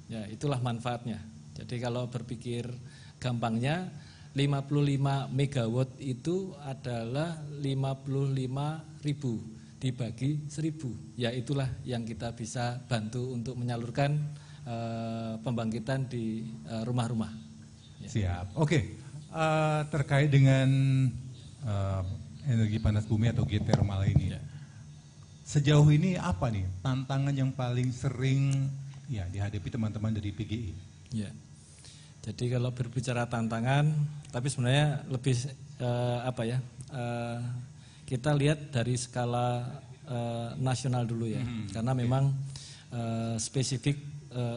Ya, itulah manfaatnya. Jadi kalau berpikir gampangnya, 55 megawatt itu adalah 55.000 dibagi 1000. Ya, itulah yang kita bisa bantu untuk menyalurkan pembangkitan di rumah-rumah. Ya. Siap. Oke, terkait dengan energi panas bumi atau geothermal ini, Ya. sejauh ini apa nih tantangan yang paling sering ya dihadapi teman-teman dari PGI? Ya. Jadi kalau berbicara tantangan, tapi sebenarnya lebih kita lihat dari skala nasional dulu ya, karena memang spesifik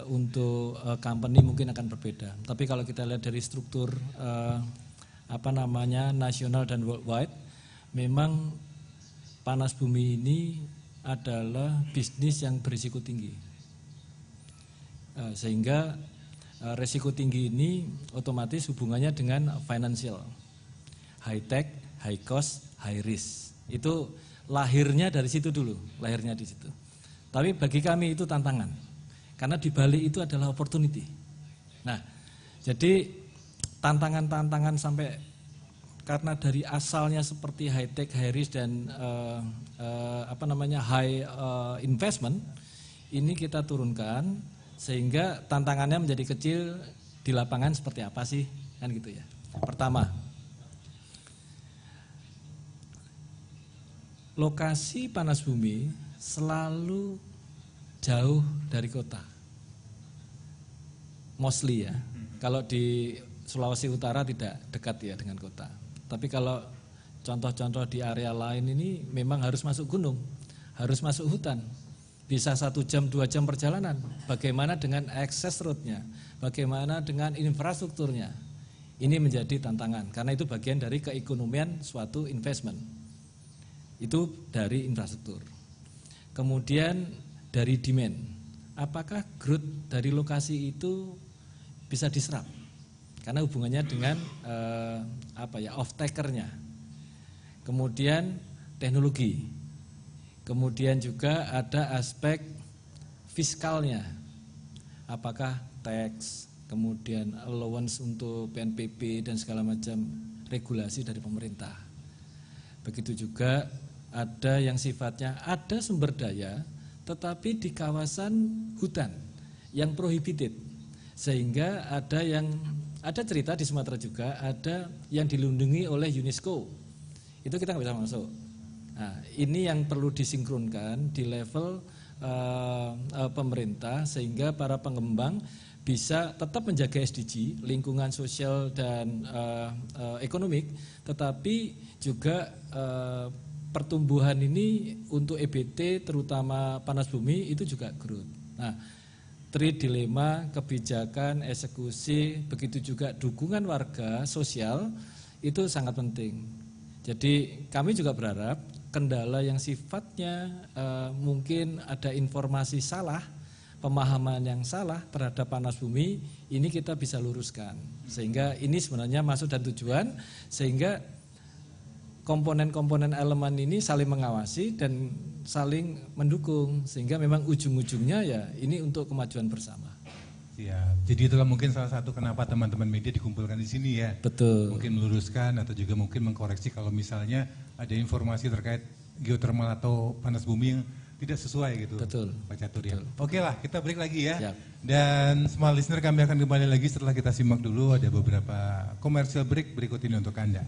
untuk company mungkin akan berbeda. Tapi kalau kita lihat dari struktur nasional dan worldwide, memang panas bumi ini adalah bisnis yang berisiko tinggi, sehingga risiko tinggi ini otomatis hubungannya dengan financial, high tech, high cost, high risk. Itu lahirnya dari situ dulu, lahirnya di situ. Tapi bagi kami itu tantangan, karena di balik itu adalah opportunity. Nah, jadi tantangan-tantangan sampai karena dari asalnya seperti high tech, high risk dan high investment, ini kita turunkan sehingga tantangannya menjadi kecil. Di lapangan seperti apa sih, kan gitu ya. Pertama, lokasi panas bumi selalu jauh dari kota, mostly ya. Kalau di Sulawesi Utara tidak dekat ya dengan kota. Tapi kalau contoh-contoh di area lain ini memang harus masuk gunung, harus masuk hutan. Bisa 1 jam, 2 jam perjalanan. Bagaimana dengan access road-nya? Bagaimana dengan infrastrukturnya? Ini menjadi tantangan, karena itu bagian dari keekonomian suatu investment. Itu dari infrastruktur. Kemudian dari demand. Apakah growth dari lokasi itu bisa diserap? Karena hubungannya dengan off-taker-nya. Kemudian teknologi. Kemudian juga ada aspek fiskalnya. Apakah tax, kemudian allowance untuk PNBP dan segala macam regulasi dari pemerintah. Begitu juga ada yang sifatnya ada sumber daya tetapi di kawasan hutan yang prohibited. Sehingga ada cerita di Sumatera juga, ada yang dilindungi oleh UNESCO. Itu kita nggak bisa masuk. Nah, ini yang perlu disinkronkan di level pemerintah sehingga para pengembang bisa tetap menjaga SDG, lingkungan sosial dan ekonomik, tetapi juga pertumbuhan ini untuk EBT terutama panas bumi itu juga growth. Nah, dilema, kebijakan, eksekusi, begitu juga dukungan warga sosial itu sangat penting. Jadi kami juga berharap kendala yang sifatnya mungkin ada informasi salah pemahaman yang salah terhadap panas bumi ini kita bisa luruskan. Sehingga ini sebenarnya maksud dan tujuan, sehingga komponen-komponen elemen ini saling mengawasi dan saling mendukung, sehingga memang ujung-ujungnya ya ini untuk kemajuan bersama. Ya, jadi itulah mungkin salah satu kenapa teman-teman media dikumpulkan di sini ya. Betul. Mungkin meluruskan atau juga mungkin mengkoreksi kalau misalnya ada informasi terkait geotermal atau panas bumi yang tidak sesuai gitu. Betul. Pak Catur ya. Betul. Oke lah, kita break lagi ya. Siap. Dan semua listener kami akan kembali lagi setelah kita simak dulu ada beberapa commercial break berikut ini untuk Anda.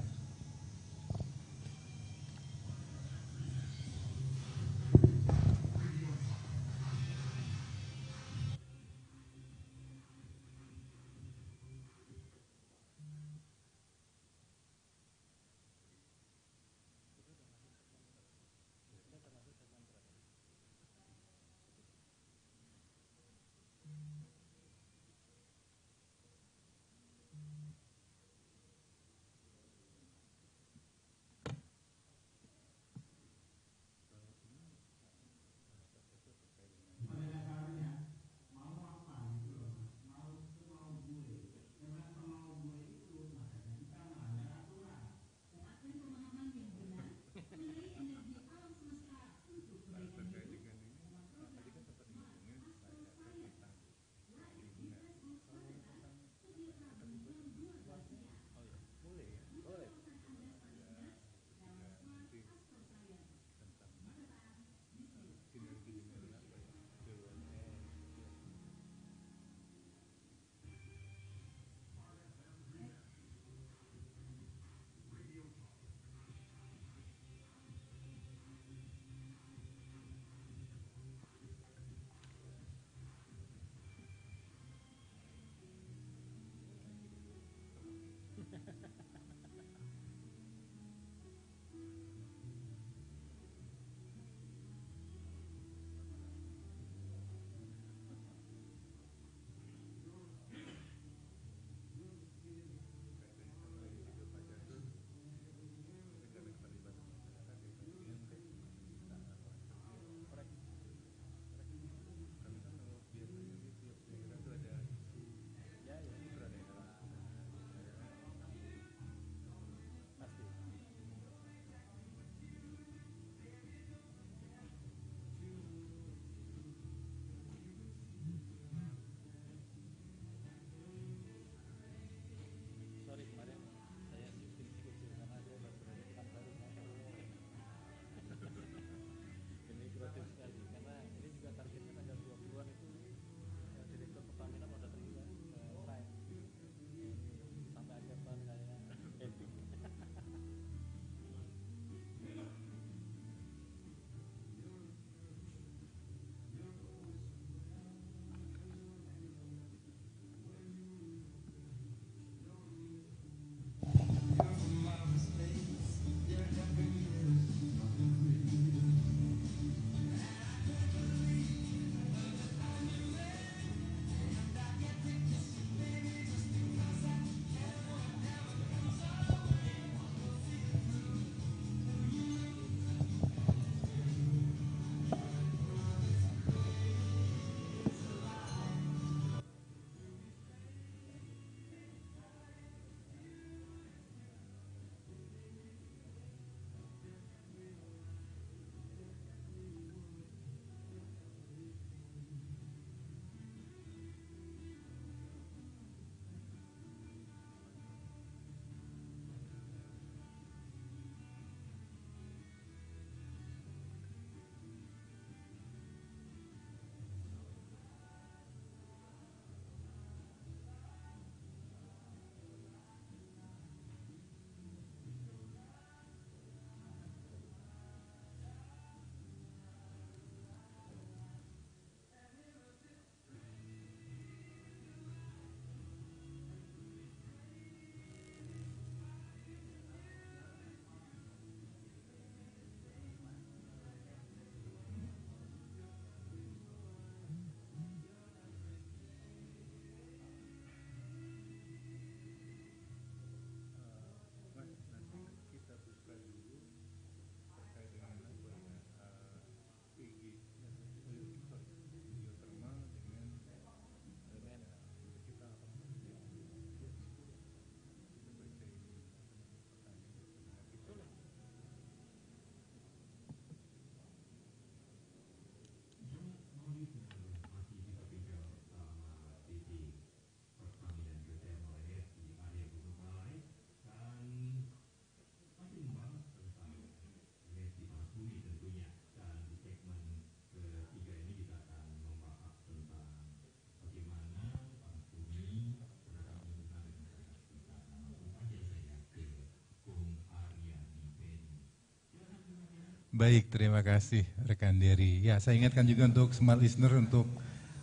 Baik, terima kasih rekan Dery. Ya, saya ingatkan juga untuk smart listener, untuk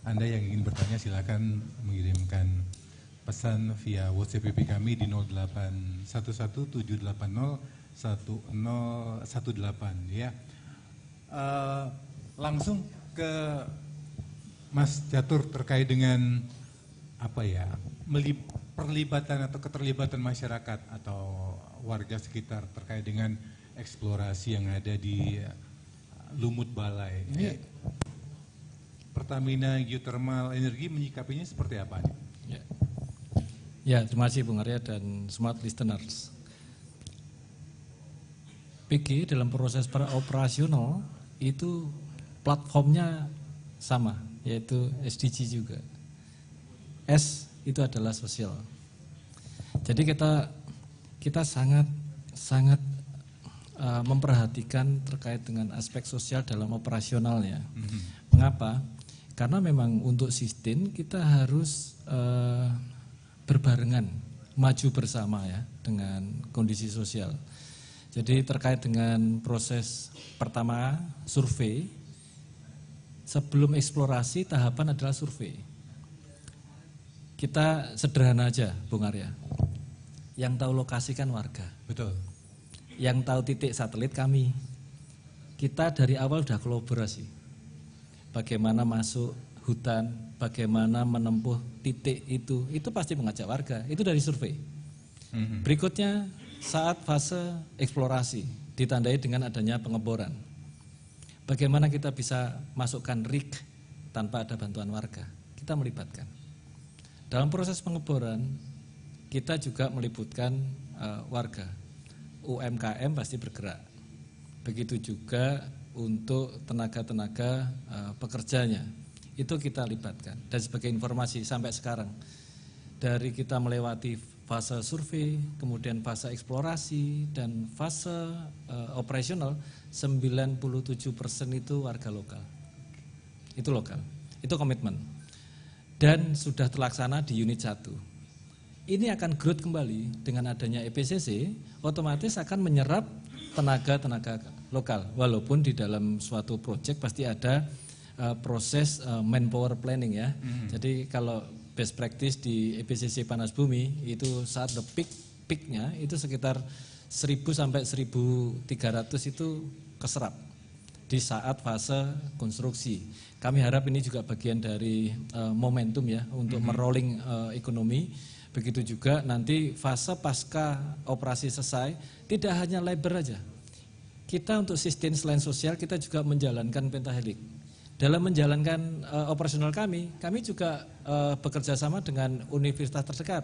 Anda yang ingin bertanya silakan mengirimkan pesan via WhatsApp PP kami di 0811-780-1018 ya. Langsung ke Mas Catur terkait dengan apa ya, perlibatan atau keterlibatan masyarakat atau warga sekitar terkait dengan eksplorasi yang ada di Lumut Balai. Ini Pertamina Geothermal Energy menyikapinya seperti apa nih? Ya, terima kasih Bung Arya dan smart listeners. PG dalam proses operasional itu platformnya sama, yaitu SDG juga. S itu adalah sosial. Jadi kita sangat memperhatikan terkait dengan aspek sosial dalam operasionalnya. Mengapa? Karena memang untuk sistem kita harus berbarengan, maju bersama ya dengan kondisi sosial. Jadi terkait dengan proses pertama survei, sebelum eksplorasi tahapan adalah survei. Kita sederhana aja Bung Arya, yang tahu lokasi kan warga. Betul. Yang tahu titik satelit kami. Kita dari awal sudah kolaborasi. Bagaimana masuk hutan, bagaimana menempuh titik itu pasti mengajak warga, itu dari survei. Berikutnya saat fase eksplorasi, ditandai dengan adanya pengeboran. Bagaimana kita bisa masukkan rig tanpa ada bantuan warga, kita melibatkan. Dalam proses pengeboran, kita juga melibatkan warga, UMKM pasti bergerak. Begitu juga untuk tenaga-tenaga pekerjanya. Itu kita libatkan. Dan sebagai informasi sampai sekarang, dari kita melewati fase survei, kemudian fase eksplorasi, dan fase operasional, 97% itu warga lokal. Itu lokal, itu komitmen. Dan sudah terlaksana di unit 1. Ini akan growth kembali dengan adanya EPCC, otomatis akan menyerap tenaga-tenaga lokal. Walaupun di dalam suatu proyek pasti ada proses manpower planning ya. Jadi kalau best practice di EPCC Panas Bumi itu saat the peaknya itu sekitar 1000 sampai 1300 itu keserap di saat fase konstruksi. Kami harap ini juga bagian dari momentum ya untuk merolling ekonomi. Begitu juga nanti fase pasca operasi selesai tidak hanya labor aja. Kita untuk sistem selain sosial kita juga menjalankan pentahelik. Dalam menjalankan operasional kami juga bekerja sama dengan universitas terdekat.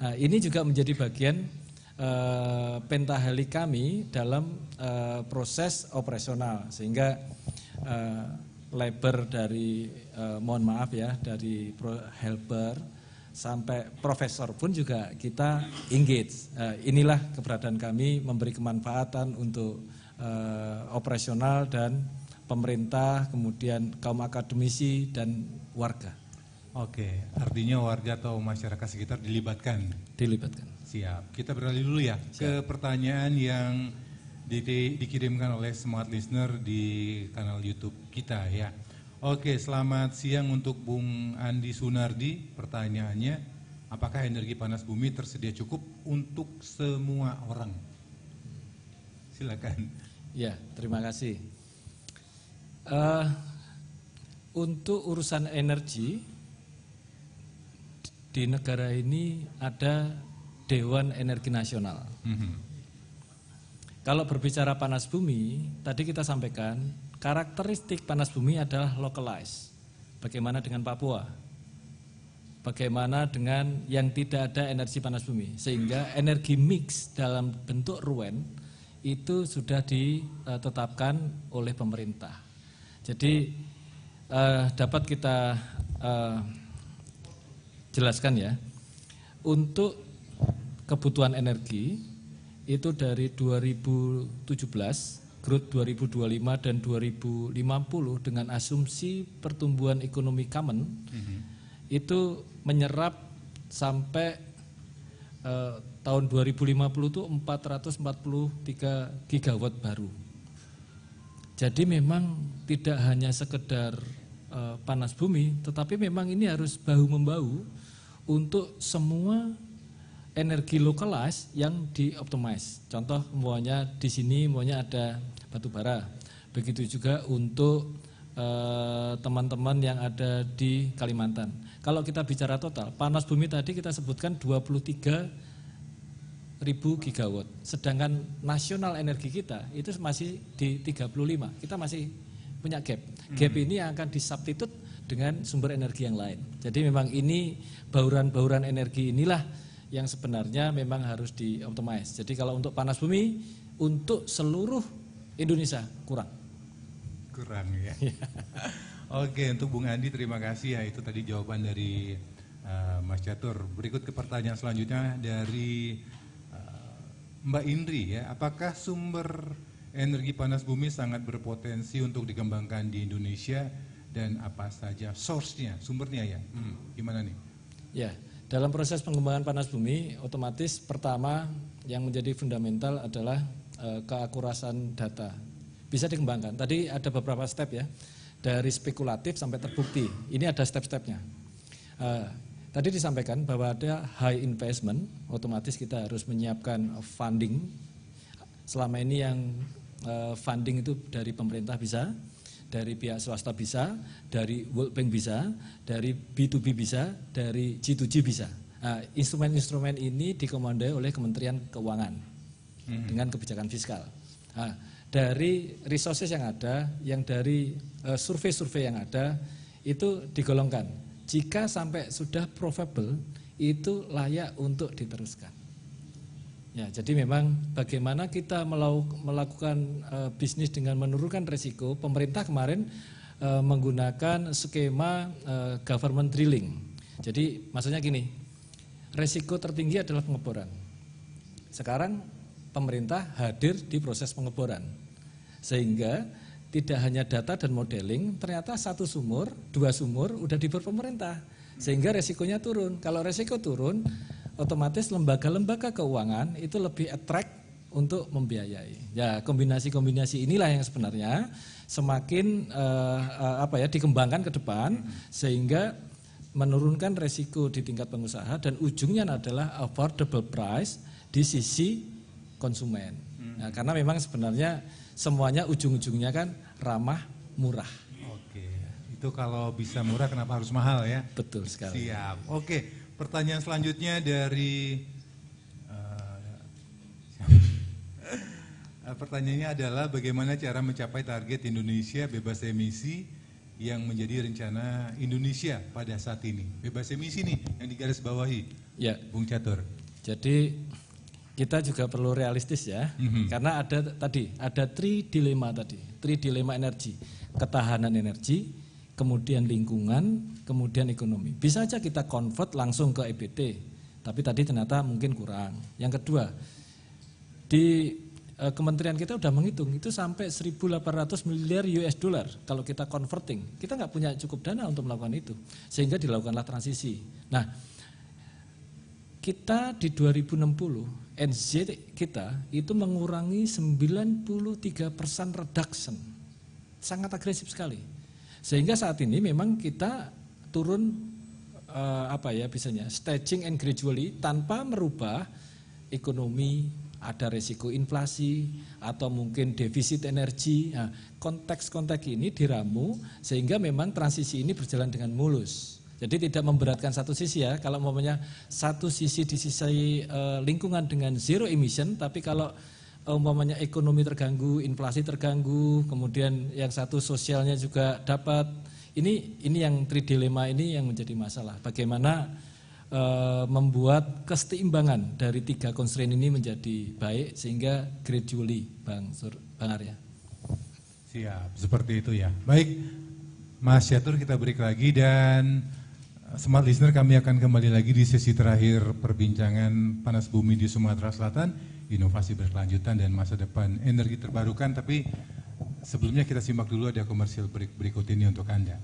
Nah, ini juga menjadi bagian pentahelik kami dalam proses operasional, sehingga labor dari mohon maaf ya dari helper sampai profesor pun juga kita engage. Inilah keberadaan kami memberi kemanfaatan untuk operasional dan pemerintah, kemudian kaum akademisi dan warga. Oke, artinya warga atau masyarakat sekitar dilibatkan. Dilibatkan. Siap. Kita beralih dulu ya ke pertanyaan yang dikirimkan oleh smart listener di kanal YouTube kita ya. Oke, selamat siang untuk Bung Andi Sunardi. Pertanyaannya, apakah energi panas bumi tersedia cukup untuk semua orang? Silakan. Ya, terima kasih. Untuk urusan energi di negara ini ada Dewan Energi Nasional. Kalau berbicara panas bumi, tadi kita sampaikan karakteristik panas bumi adalah localized. Bagaimana dengan Papua? Bagaimana dengan yang tidak ada energi panas bumi? Sehingga energi mix dalam bentuk RUEN itu sudah ditetapkan oleh pemerintah. Jadi dapat kita jelaskan ya, untuk kebutuhan energi itu dari 2017, growth 2025 dan 2050 dengan asumsi pertumbuhan ekonomi common itu menyerap sampai tahun 2050 itu 443 gigawatt baru. Jadi memang tidak hanya sekedar panas bumi, tetapi memang ini harus bahu-membahu untuk semua energi localized yang di-optimize. Contoh umpamanya di sini umpamanya ada batu bara. Begitu juga untuk teman-teman yang ada di Kalimantan. Kalau kita bicara total, panas bumi tadi kita sebutkan 23.000 gigawatt. Sedangkan nasional energi kita itu masih di 35. Kita masih punya gap. Gap ini yang akan disubstitute dengan sumber energi yang lain. Jadi memang ini bauran-bauran energi inilah yang sebenarnya memang harus di-optimize. Jadi kalau untuk panas bumi, untuk seluruh Indonesia kurang ya. Oke, untuk Bung Andi terima kasih ya, itu tadi jawaban dari Mas Catur. Berikut ke pertanyaan selanjutnya dari Mbak Indri ya, apakah sumber energi panas bumi sangat berpotensi untuk dikembangkan di Indonesia dan apa saja source-nya, sumbernya ya? Gimana nih? Ya, dalam proses pengembangan panas bumi otomatis pertama yang menjadi fundamental adalah keakurasan data. Bisa dikembangkan. Tadi ada beberapa step ya, dari spekulatif sampai terbukti. Ini ada step-stepnya. Tadi disampaikan bahwa ada high investment, otomatis kita harus menyiapkan funding. Selama ini yang funding itu dari pemerintah bisa, dari pihak swasta bisa, dari World Bank bisa, dari B2B bisa, dari G2G bisa. Instrumen-instrumen ini dikomandoi oleh Kementerian Keuangan dengan kebijakan fiskal. Dari resources yang ada, yang dari survei-survei yang ada, itu digolongkan. Jika sampai sudah probable, itu layak untuk diteruskan. Ya, jadi memang bagaimana kita melakukan bisnis dengan menurunkan resiko, pemerintah kemarin menggunakan skema government drilling. Jadi maksudnya gini, resiko tertinggi adalah pengeboran. Sekarang pemerintah hadir di proses pengeboran, sehingga tidak hanya data dan modeling, ternyata satu sumur, dua sumur udah dibor pemerintah, sehingga resikonya turun. Kalau resiko turun, otomatis lembaga-lembaga keuangan itu lebih attract untuk membiayai. Ya, kombinasi-kombinasi inilah yang sebenarnya semakin dikembangkan ke depan, sehingga menurunkan resiko di tingkat pengusaha dan ujungnya adalah affordable price di sisi konsumen. Nah, karena memang sebenarnya semuanya ujung-ujungnya kan ramah murah. Oke, itu kalau bisa murah kenapa harus mahal ya? Betul sekali. Siap. Oke, pertanyaan selanjutnya dari pertanyaannya adalah bagaimana cara mencapai target Indonesia bebas emisi yang menjadi rencana Indonesia pada saat ini. Bebas emisi nih yang digarisbawahi, ya, Bung Catur. Jadi kita juga perlu realistis ya, karena ada three dilemma energi, ketahanan energi, kemudian lingkungan, kemudian ekonomi. Bisa aja kita convert langsung ke EBT, tapi tadi ternyata mungkin kurang. Yang kedua, di kementerian kita udah menghitung itu sampai 1.800 miliar US dollar kalau kita converting. Kita nggak punya cukup dana untuk melakukan itu, sehingga dilakukanlah transisi. Nah, kita di 2060 NZ kita itu mengurangi 93% reduction, sangat agresif sekali. Sehingga saat ini memang kita turun staging and gradually tanpa merubah ekonomi, ada resiko inflasi atau mungkin defisit energi. Nah, konteks-konteks ini diramu sehingga memang transisi ini berjalan dengan mulus. Jadi tidak memberatkan satu sisi ya, kalau umpamanya satu sisi di sisi lingkungan dengan zero emission, tapi kalau umpamanya ekonomi terganggu, inflasi terganggu, kemudian yang satu sosialnya juga dapat, ini yang tridilema ini yang menjadi masalah. Bagaimana membuat keseimbangan dari tiga constraint ini menjadi baik sehingga gradually, Bang Arya. Siap, seperti itu ya. Baik, Mas Catur kita break lagi dan Smart Listener, kami akan kembali lagi di sesi terakhir perbincangan panas bumi di Sumatera Selatan, inovasi berkelanjutan dan masa depan energi terbarukan. Tapi sebelumnya kita simak dulu ada komersial break berikut ini untuk Anda.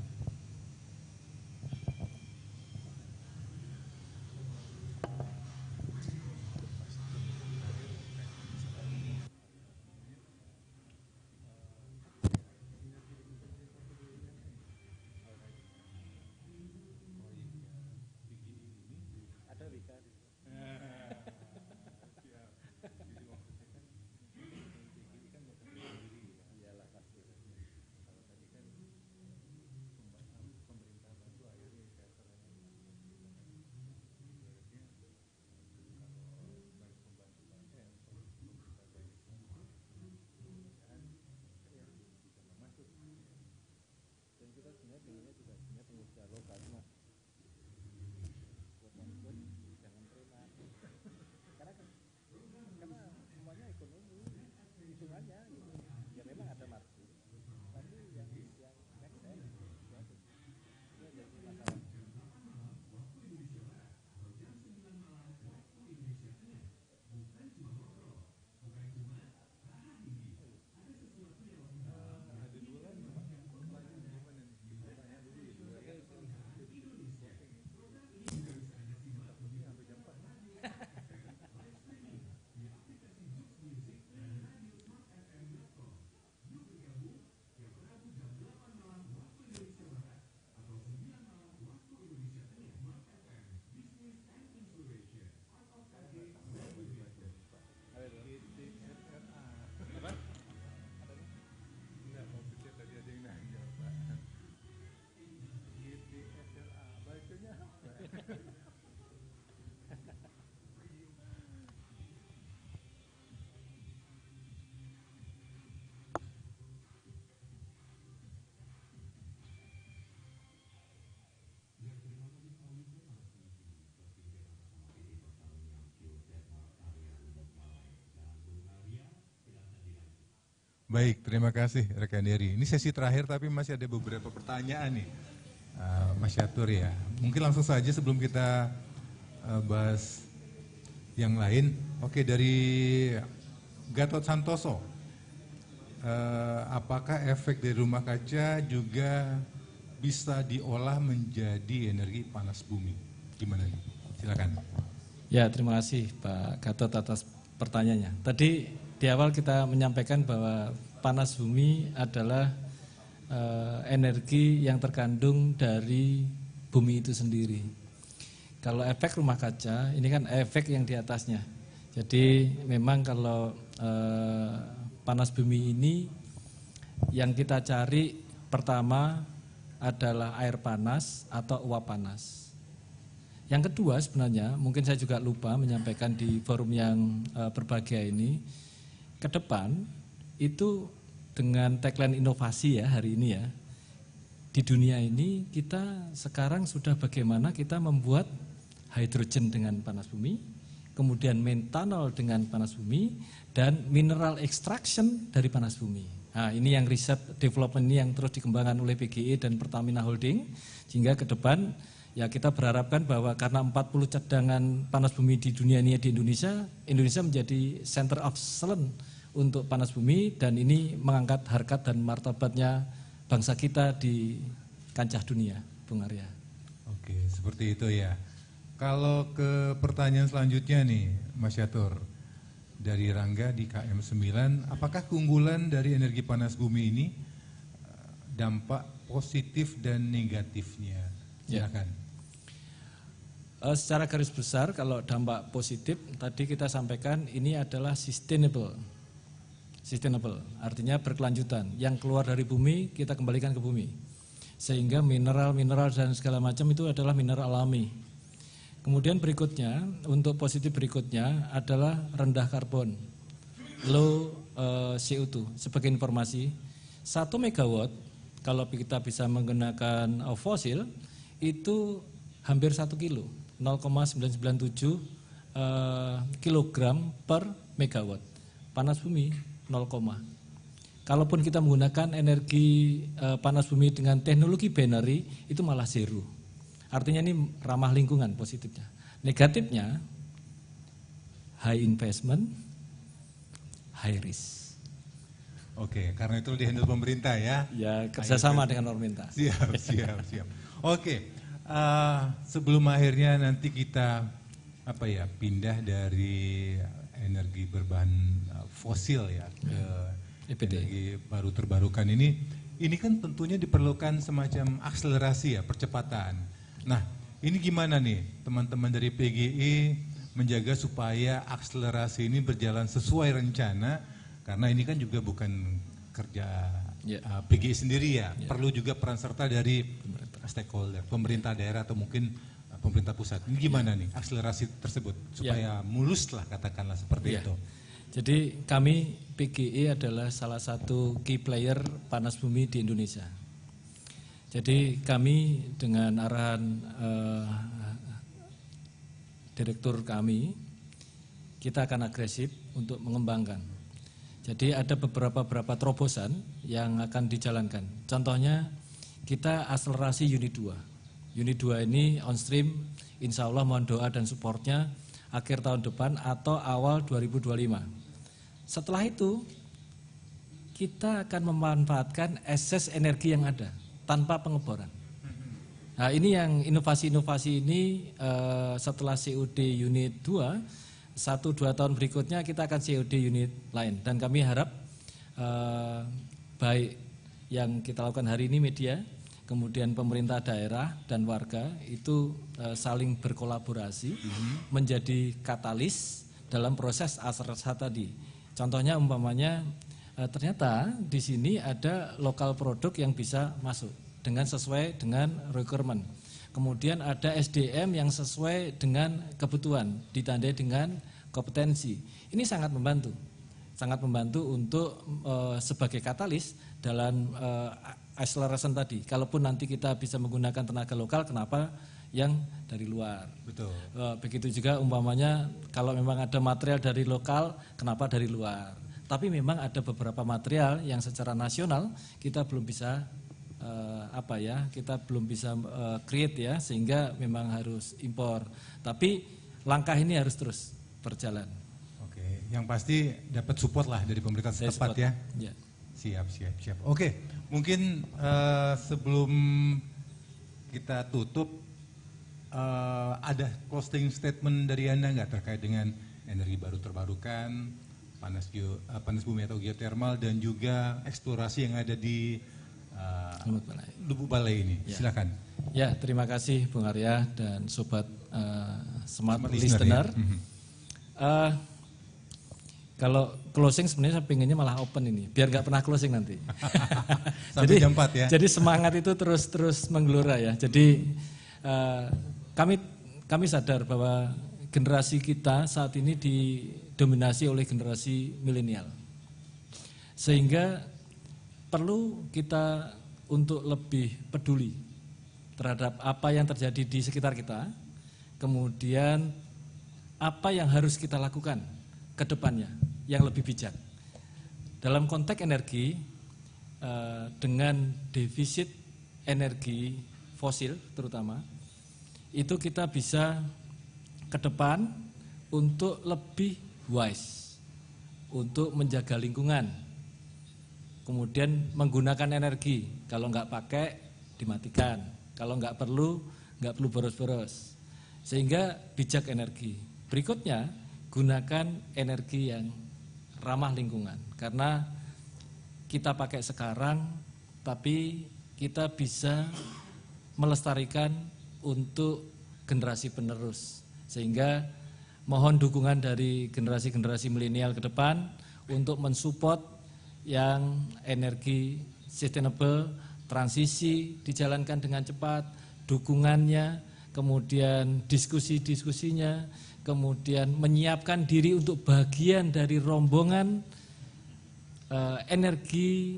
Baik, terima kasih rekan Dery. Ini sesi terakhir tapi masih ada beberapa pertanyaan nih, Mas Yatur ya. Mungkin langsung saja sebelum kita bahas yang lain. Oke, dari Gatot Santoso, apakah efek dari rumah kaca juga bisa diolah menjadi energi panas bumi? Gimana nih? Silakan. Ya, terima kasih Pak Gatot atas pertanyaannya. Tadi di awal kita menyampaikan bahwa panas bumi adalah energi yang terkandung dari bumi itu sendiri. Kalau efek rumah kaca, ini kan efek yang di atasnya. Jadi memang kalau panas bumi ini yang kita cari pertama adalah air panas atau uap panas. Yang kedua sebenarnya, mungkin saya juga lupa menyampaikan di forum yang berbahagia ini, ke depan itu dengan tagline inovasi ya hari ini ya, di dunia ini kita sekarang sudah bagaimana kita membuat hidrogen dengan panas bumi, kemudian methanol dengan panas bumi, dan mineral extraction dari panas bumi. Nah ini yang riset development ini yang terus dikembangkan oleh PGE dan Pertamina Holding, sehingga ke depan ya kita berharapkan bahwa karena 40 cadangan panas bumi di dunia ini di Indonesia menjadi center of excellence untuk panas bumi, dan ini mengangkat harkat dan martabatnya bangsa kita di kancah dunia, Bung Arya. Oke, seperti itu ya. Kalau ke pertanyaan selanjutnya nih, Mas Yatur, dari Rangga di KM9, apakah keunggulan dari energi panas bumi ini dampak positif dan negatifnya? Silakan. Secara garis besar, kalau dampak positif, tadi kita sampaikan ini adalah sustainable, artinya berkelanjutan. Yang keluar dari bumi, kita kembalikan ke bumi. Sehingga mineral-mineral dan segala macam itu adalah mineral alami. Kemudian berikutnya, untuk positif berikutnya adalah rendah karbon, low CO2. Sebagai informasi, 1 megawatt kalau kita bisa menggunakan fosil, itu hampir 1 kilo, 0,997 kilogram per megawatt. Panas bumi 0, kalaupun kita menggunakan energi panas bumi dengan teknologi binary itu malah zero. Artinya ini ramah lingkungan positifnya. Negatifnya high investment, high risk. Oke, karena itu dihandle pemerintah ya. Ya kerjasama dengan pemerintah. Siap. Oke, sebelum akhirnya nanti kita pindah dari energi berbahan fosil ya ke energi baru terbarukan ini kan tentunya diperlukan semacam akselerasi ya, percepatan. Nah, ini gimana nih teman-teman dari PGE menjaga supaya akselerasi ini berjalan sesuai rencana, karena ini kan juga bukan kerja PGE sendiri ya, perlu juga peran serta dari stakeholder, pemerintah daerah atau mungkin pemerintah pusat. Ini gimana nih akselerasi tersebut supaya mulus lah katakanlah seperti itu. Jadi kami PGE adalah salah satu key player panas bumi di Indonesia. Jadi kami dengan arahan direktur kami, kita akan agresif untuk mengembangkan. Jadi ada beberapa terobosan yang akan dijalankan. Contohnya kita akselerasi unit 2. Unit 2 ini on stream, insya Allah mohon doa dan supportnya akhir tahun depan atau awal 2025. Setelah itu kita akan memanfaatkan akses energi yang ada tanpa pengeboran. Nah ini yang inovasi-inovasi ini setelah COD unit 2, 1-2 tahun berikutnya kita akan COD unit lain. Dan kami harap baik yang kita lakukan hari ini media, kemudian pemerintah daerah dan warga itu saling berkolaborasi menjadi katalis dalam proses akselerasi tadi. Contohnya umpamanya ternyata di sini ada lokal produk yang bisa masuk dengan sesuai dengan requirement. Kemudian ada SDM yang sesuai dengan kebutuhan, ditandai dengan kompetensi. Ini sangat membantu untuk sebagai katalis dalam acceleration tadi. Kalaupun nanti kita bisa menggunakan tenaga lokal, kenapa yang dari luar? Betul. Begitu juga umpamanya kalau memang ada material dari lokal, kenapa dari luar? Tapi memang ada beberapa material yang secara nasional kita belum bisa kita belum bisa create ya, sehingga memang harus impor. Tapi langkah ini harus terus berjalan. Oke, yang pasti dapat support lah dari pemerintah setempat ya. Ya. Siap. Oke, mungkin sebelum kita tutup ada closing statement dari Anda nggak terkait dengan energi baru terbarukan, panas bumi atau geothermal, dan juga eksplorasi yang ada di Lubuk Balai ini. Ya. Silakan. Ya, terima kasih Bung Arya dan sobat Smart Listener. Listener. Kalau closing sebenarnya saya pengennya malah open ini, biar nggak pernah closing nanti. Sampai jam 4 ya. Jadi semangat itu terus menggelora ya. Jadi kami sadar bahwa generasi kita saat ini didominasi oleh generasi milenial, sehingga perlu kita untuk lebih peduli terhadap apa yang terjadi di sekitar kita, kemudian apa yang harus kita lakukan ke depannya yang lebih bijak. Dalam konteks energi, dengan defisit energi fosil terutama, itu kita bisa ke depan untuk lebih wise, untuk menjaga lingkungan. Kemudian menggunakan energi, kalau nggak pakai dimatikan, kalau nggak perlu boros-boros, sehingga bijak energi. Berikutnya gunakan energi yang ramah lingkungan, karena kita pakai sekarang, tapi kita bisa melestarikan untuk generasi penerus, sehingga mohon dukungan dari generasi milenial ke depan untuk mensupport yang energi sustainable, transisi dijalankan dengan cepat, dukungannya, kemudian diskusinya, kemudian menyiapkan diri untuk bagian dari rombongan energi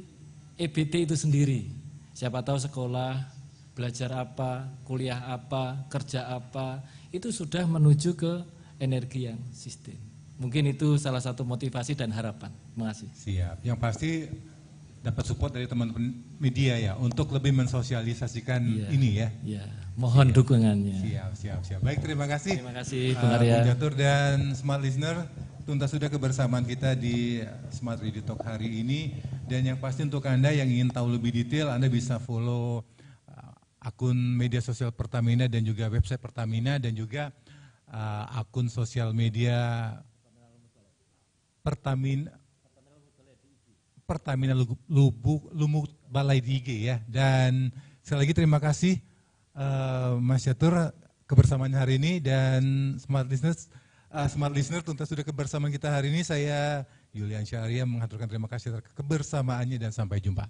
EBT itu sendiri. Siapa tahu sekolah, belajar apa, kuliah apa, kerja apa, itu sudah menuju ke energi yang sustain. Mungkin itu salah satu motivasi dan harapan. Terima kasih. Siap. Yang pasti dapat support dari teman-teman media ya untuk lebih mensosialisasikan ini ya. Iya, mohon dukungannya. Siap. Baik, terima kasih. Terima kasih Bung Arya. Bung Catur dan Smart Listener, tuntas sudah kebersamaan kita di Smart Radio Talk hari ini. Dan yang pasti untuk Anda yang ingin tahu lebih detail, Anda bisa follow akun media sosial Pertamina dan juga website Pertamina, dan juga akun sosial media Pertamina Lubuk Balai di IG ya. Dan sekali lagi terima kasih Mas Catur kebersamaan hari ini, dan Smart Listener tuntas sudah kebersamaan kita hari ini. Saya Yulian Syahria mengaturkan terima kasih atas kebersamaannya dan sampai jumpa.